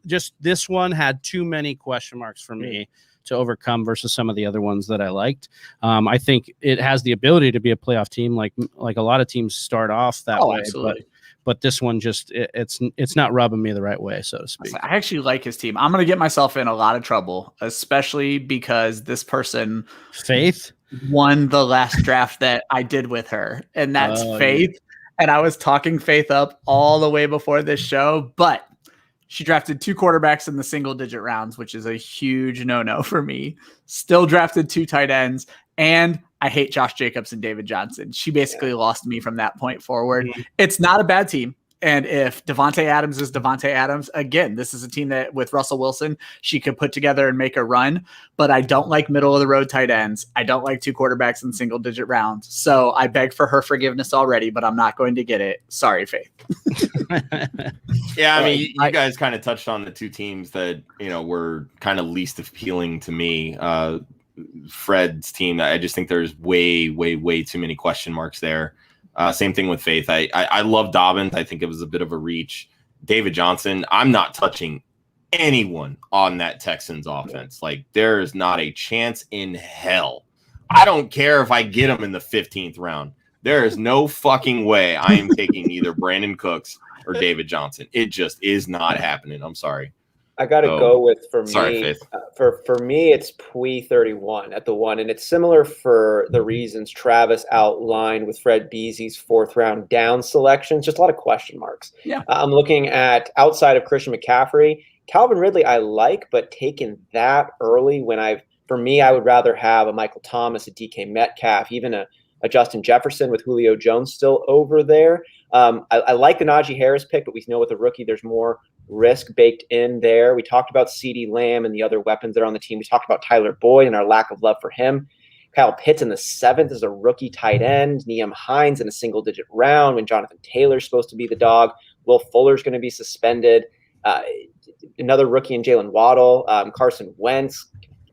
just this one had too many question marks for me to overcome versus some of the other ones that I liked. I think it has the ability to be a playoff team, like a lot of teams start off that way. Absolutely. But this one just it's not rubbing me the right way, so to speak. I actually like his team. I'm going to get myself in a lot of trouble, especially because this person Faith won the last draft that I did with her, and that's Faith. Yeah. And I was talking Faith up all the way before this show, but she drafted 2 quarterbacks in the single-digit rounds, which is a huge no-no for me. Still drafted 2 tight ends, and I hate Josh Jacobs and David Johnson. She basically lost me from that point forward. Mm-hmm. It's not a bad team. And if Devonta Adams is Devonta Adams, again, this is a team that with Russell Wilson, she could put together and make a run. But I don't like middle-of-the-road tight ends. I don't like 2 quarterbacks in single-digit rounds. So I beg for her forgiveness already, but I'm not going to get it. Sorry, Faith. Yeah, I mean, you guys kind of touched on the 2 teams that, were kind of least appealing to me. Fred's team, I just think there's way, way, way too many question marks there. Same thing with Faith. I love Dobbins. I think it was a bit of a reach. David Johnson, I'm not touching anyone on that Texans offense. Like, there is not a chance in hell. I don't care if I get him in the 15th round. There is no fucking way I am taking either Brandon Cooks or David Johnson. It just is not happening. I'm sorry. I got to go with, for me, it's Pui 31 at the 1. And it's similar for the reasons Travis outlined with Fred Beasy's 4th round down selections. Just a lot of question marks. Yeah. I'm looking at outside of Christian McCaffrey, Calvin Ridley I like, but taken that early for me, I would rather have a Michael Thomas, a DK Metcalf, even a Justin Jefferson with Julio Jones still over there. I like the Najee Harris pick, but we know with a rookie, there's more risk baked in there. We talked about Cd Lamb and the other weapons that are on the team. We talked about Tyler Boyd and our lack of love for him. Kyle Pitts in the 7th is a rookie tight end. Nyheim Hines in a single-digit round when Jonathan Taylor's supposed to be the dog. Will Fuller's going to be suspended. Another rookie in Jalen Waddle. Carson Wentz.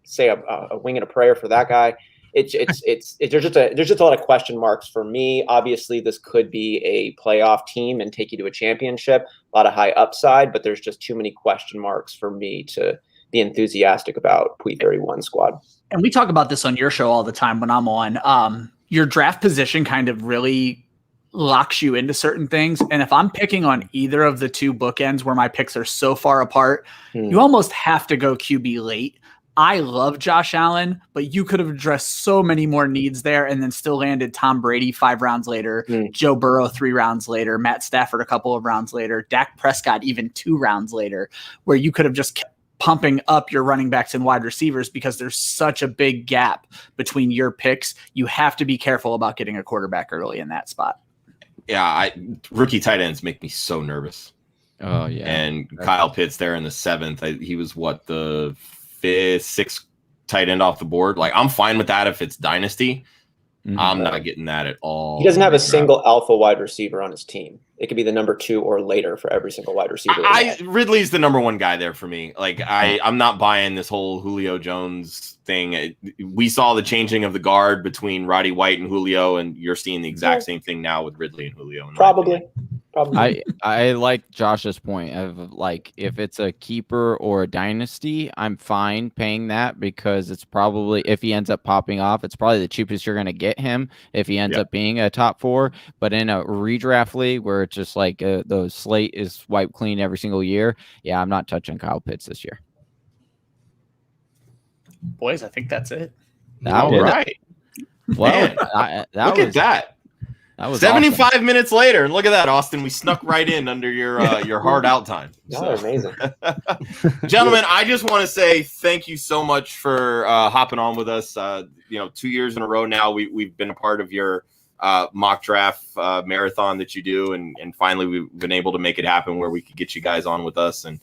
say a wing and a prayer for that guy. There's just a lot of question marks for me. Obviously, this could be a playoff team and take you to a championship. A lot of high upside, but there's just too many question marks for me to be enthusiastic about Pui 31 squad. And we talk about this on your show all the time when I'm on. Your draft position kind of really locks you into certain things. And if I'm picking on either of the two bookends where my picks are so far apart, you almost have to go QB late. I love Josh Allen, but you could have addressed so many more needs there and then still landed Tom Brady 5 rounds later, Joe Burrow 3 rounds later, Matt Stafford a couple of rounds later, Dak Prescott even 2 rounds later, where you could have just kept pumping up your running backs and wide receivers because there's such a big gap between your picks. You have to be careful about getting a quarterback early in that spot. Yeah, rookie tight ends make me so nervous. Oh, yeah. And Kyle Pitts there in the 7th. He was the 5th, 6th tight end off the board. Like, I'm fine with that if it's dynasty. I'm not getting that at all. He doesn't have a single alpha wide receiver on his team. It could be the number 2 or later for every single wide receiver. Ridley's the number 1 guy there for me. Like, I'm not buying this whole Julio Jones thing. We saw the changing of the guard between Roddy White and Julio, and you're seeing the exact same thing now with Ridley and Julio. Probably. I like Josh's point of, like, if it's a keeper or a dynasty, I'm fine paying that because it's probably, if he ends up popping off, it's probably the cheapest you're going to get him if he ends up being a top 4. But in a redraft league where it's just like the slate is wiped clean every single year, I'm not touching Kyle Pitts this year. Boys, I think that's it. All right. Well, look at that. That was 75 awesome. minutes later, and look at that, Austin. We snuck right in under your hard out time. Y'all are amazing. Gentlemen, I just want to say thank you so much for hopping on with us. 2 years in a row now, we've been a part of your mock draft marathon that you do, and finally we've been able to make it happen where we could get you guys on with us and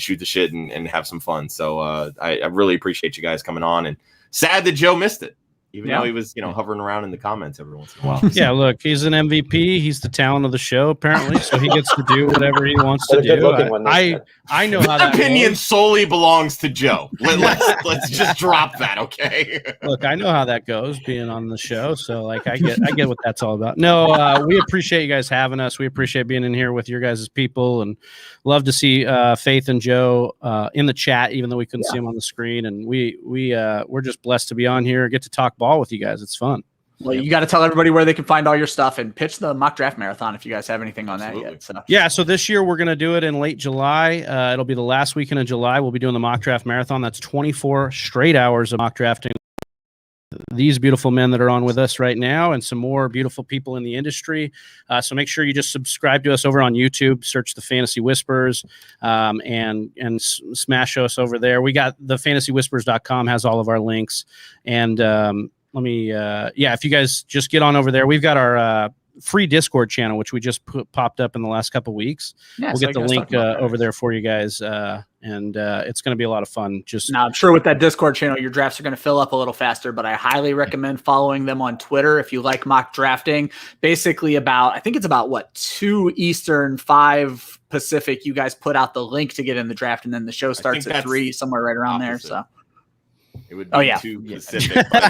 shoot the shit and have some fun. So I really appreciate you guys coming on, and sad that Joe missed it. Even though he was, hovering around in the comments every once in a while. Yeah, look, he's an MVP. He's the talent of the show, apparently. So he gets to do whatever he wants to do. I know how that opinion goes. solely belongs to Joe. Let's just drop that, okay? Look, I know how that goes, being on the show. So, like, I get what that's all about. No, we appreciate you guys having us. We appreciate being in here with your guys' people, and love to see Faith and Joe in the chat, even though we couldn't see them on the screen. And we're just blessed to be on here, get to talk ball with you guys. It's fun. Well, you got to tell everybody where they can find all your stuff and pitch the mock draft marathon if you guys have anything on that yet. So this year we're going to do it in late July. It'll be the last weekend of July. We'll be doing the mock draft marathon. That's 24 straight hours of mock drafting. These beautiful men that are on with us right now and some more beautiful people in the industry. So make sure you just subscribe to us over on YouTube, search the Fantasy Whispers, and smash us over there. We got the fantasywhispers.com has all of our links. And if you guys just get on over there, we've got our free Discord channel, which we just popped up in the last couple of weeks. We'll get the link over there for you guys. And it's going to be a lot of fun. Now, I'm sure with that Discord channel, your drafts are going to fill up a little faster, but I highly recommend following them on Twitter if you like mock drafting. Basically I think it's about 2 Eastern, 5 Pacific. You guys put out the link to get in the draft, and then the show starts at 3, somewhere right around there. So it would be 2 Pacific. But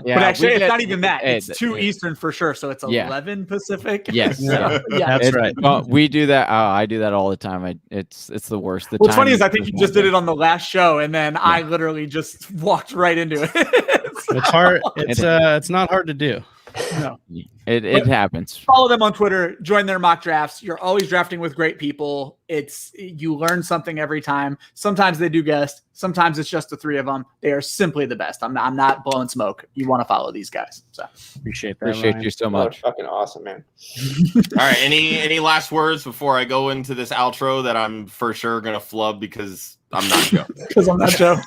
actually, it's not even that. It's 2 Eastern for sure. So it's 11 Pacific. Yes. That's right. Well, we do that. I do that all the time. It's the worst. What's funny is I think you just did it on the last show, and then I literally just walked right into it. It's hard. It's not hard to do. No. It happens. Follow them on Twitter, join their mock drafts. You're always drafting with great people. You learn something every time. Sometimes they do guest. Sometimes it's just the 3 of them. They are simply the best. I'm not blowing smoke. You want to follow these guys. So appreciate that. Appreciate you so much. Fucking awesome, man. All right. Any last words before I go into this outro that I'm for sure going to flub because I'm not Joe? Because I'm not Joe.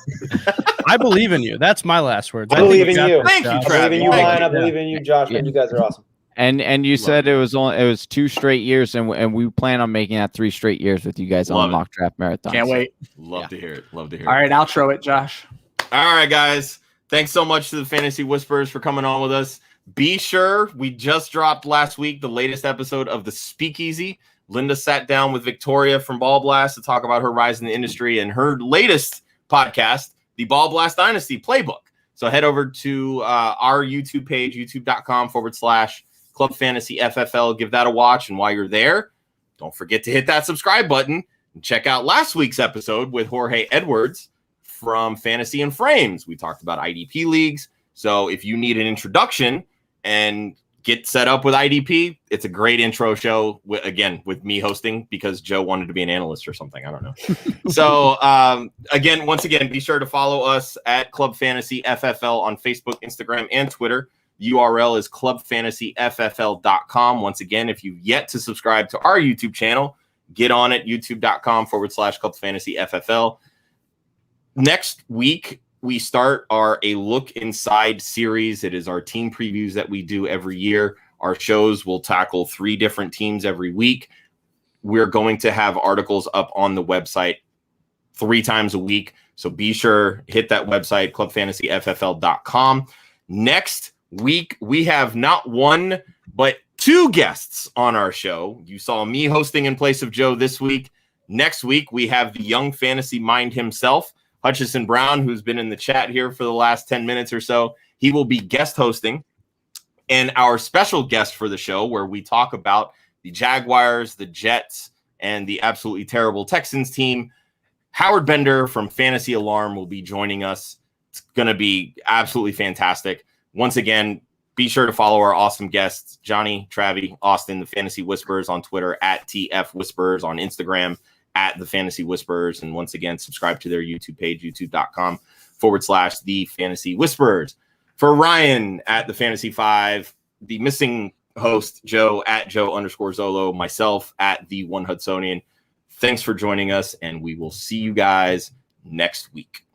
I believe in you. That's my last words. I believe in you. Thank you, Travy. I believe in you, Ryan. I believe in you, Josh. Man, you guys are awesome. And you said it was 2 straight years, and we plan on making that 3 straight years with you guys on the mock draft marathon. Can't wait. Love to hear it. All right, outro it, Josh. All right, guys. Thanks so much to the Fantasy Whispers for coming on with us. Be sure we just dropped last week the latest episode of the Speakeasy. Linda sat down with Victoria from Ball Blast to talk about her rise in the industry and her latest podcast, the Ball Blast Dynasty Playbook. So head over to our YouTube page, youtube.com/Club Fantasy FFL. Give that a watch. And while you're there, don't forget to hit that subscribe button and check out last week's episode with Jorge Edwards from Fantasy and Frames. We talked about IDP leagues. So if you need an introduction and get set up with IDP, it's a great intro show, with me hosting because Joe wanted to be an analyst or something. I don't know. So once again, be sure to follow us at Club Fantasy FFL on Facebook, Instagram, and Twitter. The URL is clubfantasyffl.com. Once again, if you've yet to subscribe to our YouTube channel, get on it, youtube.com/Club Fantasy FFL. Next week, we start our A Look Inside series. It is our team previews that we do every year. Our shows will tackle 3 different teams every week. We're going to have articles up on the website 3 times a week. So be sure, hit that website, clubfantasyffl.com. Next week, we have not 1, but 2 guests on our show. You saw me hosting in place of Joe this week. Next week, we have the young fantasy mind himself, Hutchison Brown, who's been in the chat here for the last 10 minutes or so. He will be guest hosting. And our special guest for the show, where we talk about the Jaguars, the Jets, and the absolutely terrible Texans team, Howard Bender from Fantasy Alarm will be joining us. It's going to be absolutely fantastic. Once again, be sure to follow our awesome guests, Johnny, Travy, Austin, the Fantasy Whisperers on Twitter, at TF Whisperers on Instagram, at the Fantasy Whisperers. And once again, subscribe to their YouTube page, youtube.com/the Fantasy Whisperers. For Ryan at the Fantasy 5, the missing host, Joe at Joe_Zolo, myself at the One Hudsonian. Thanks for joining us, and we will see you guys next week.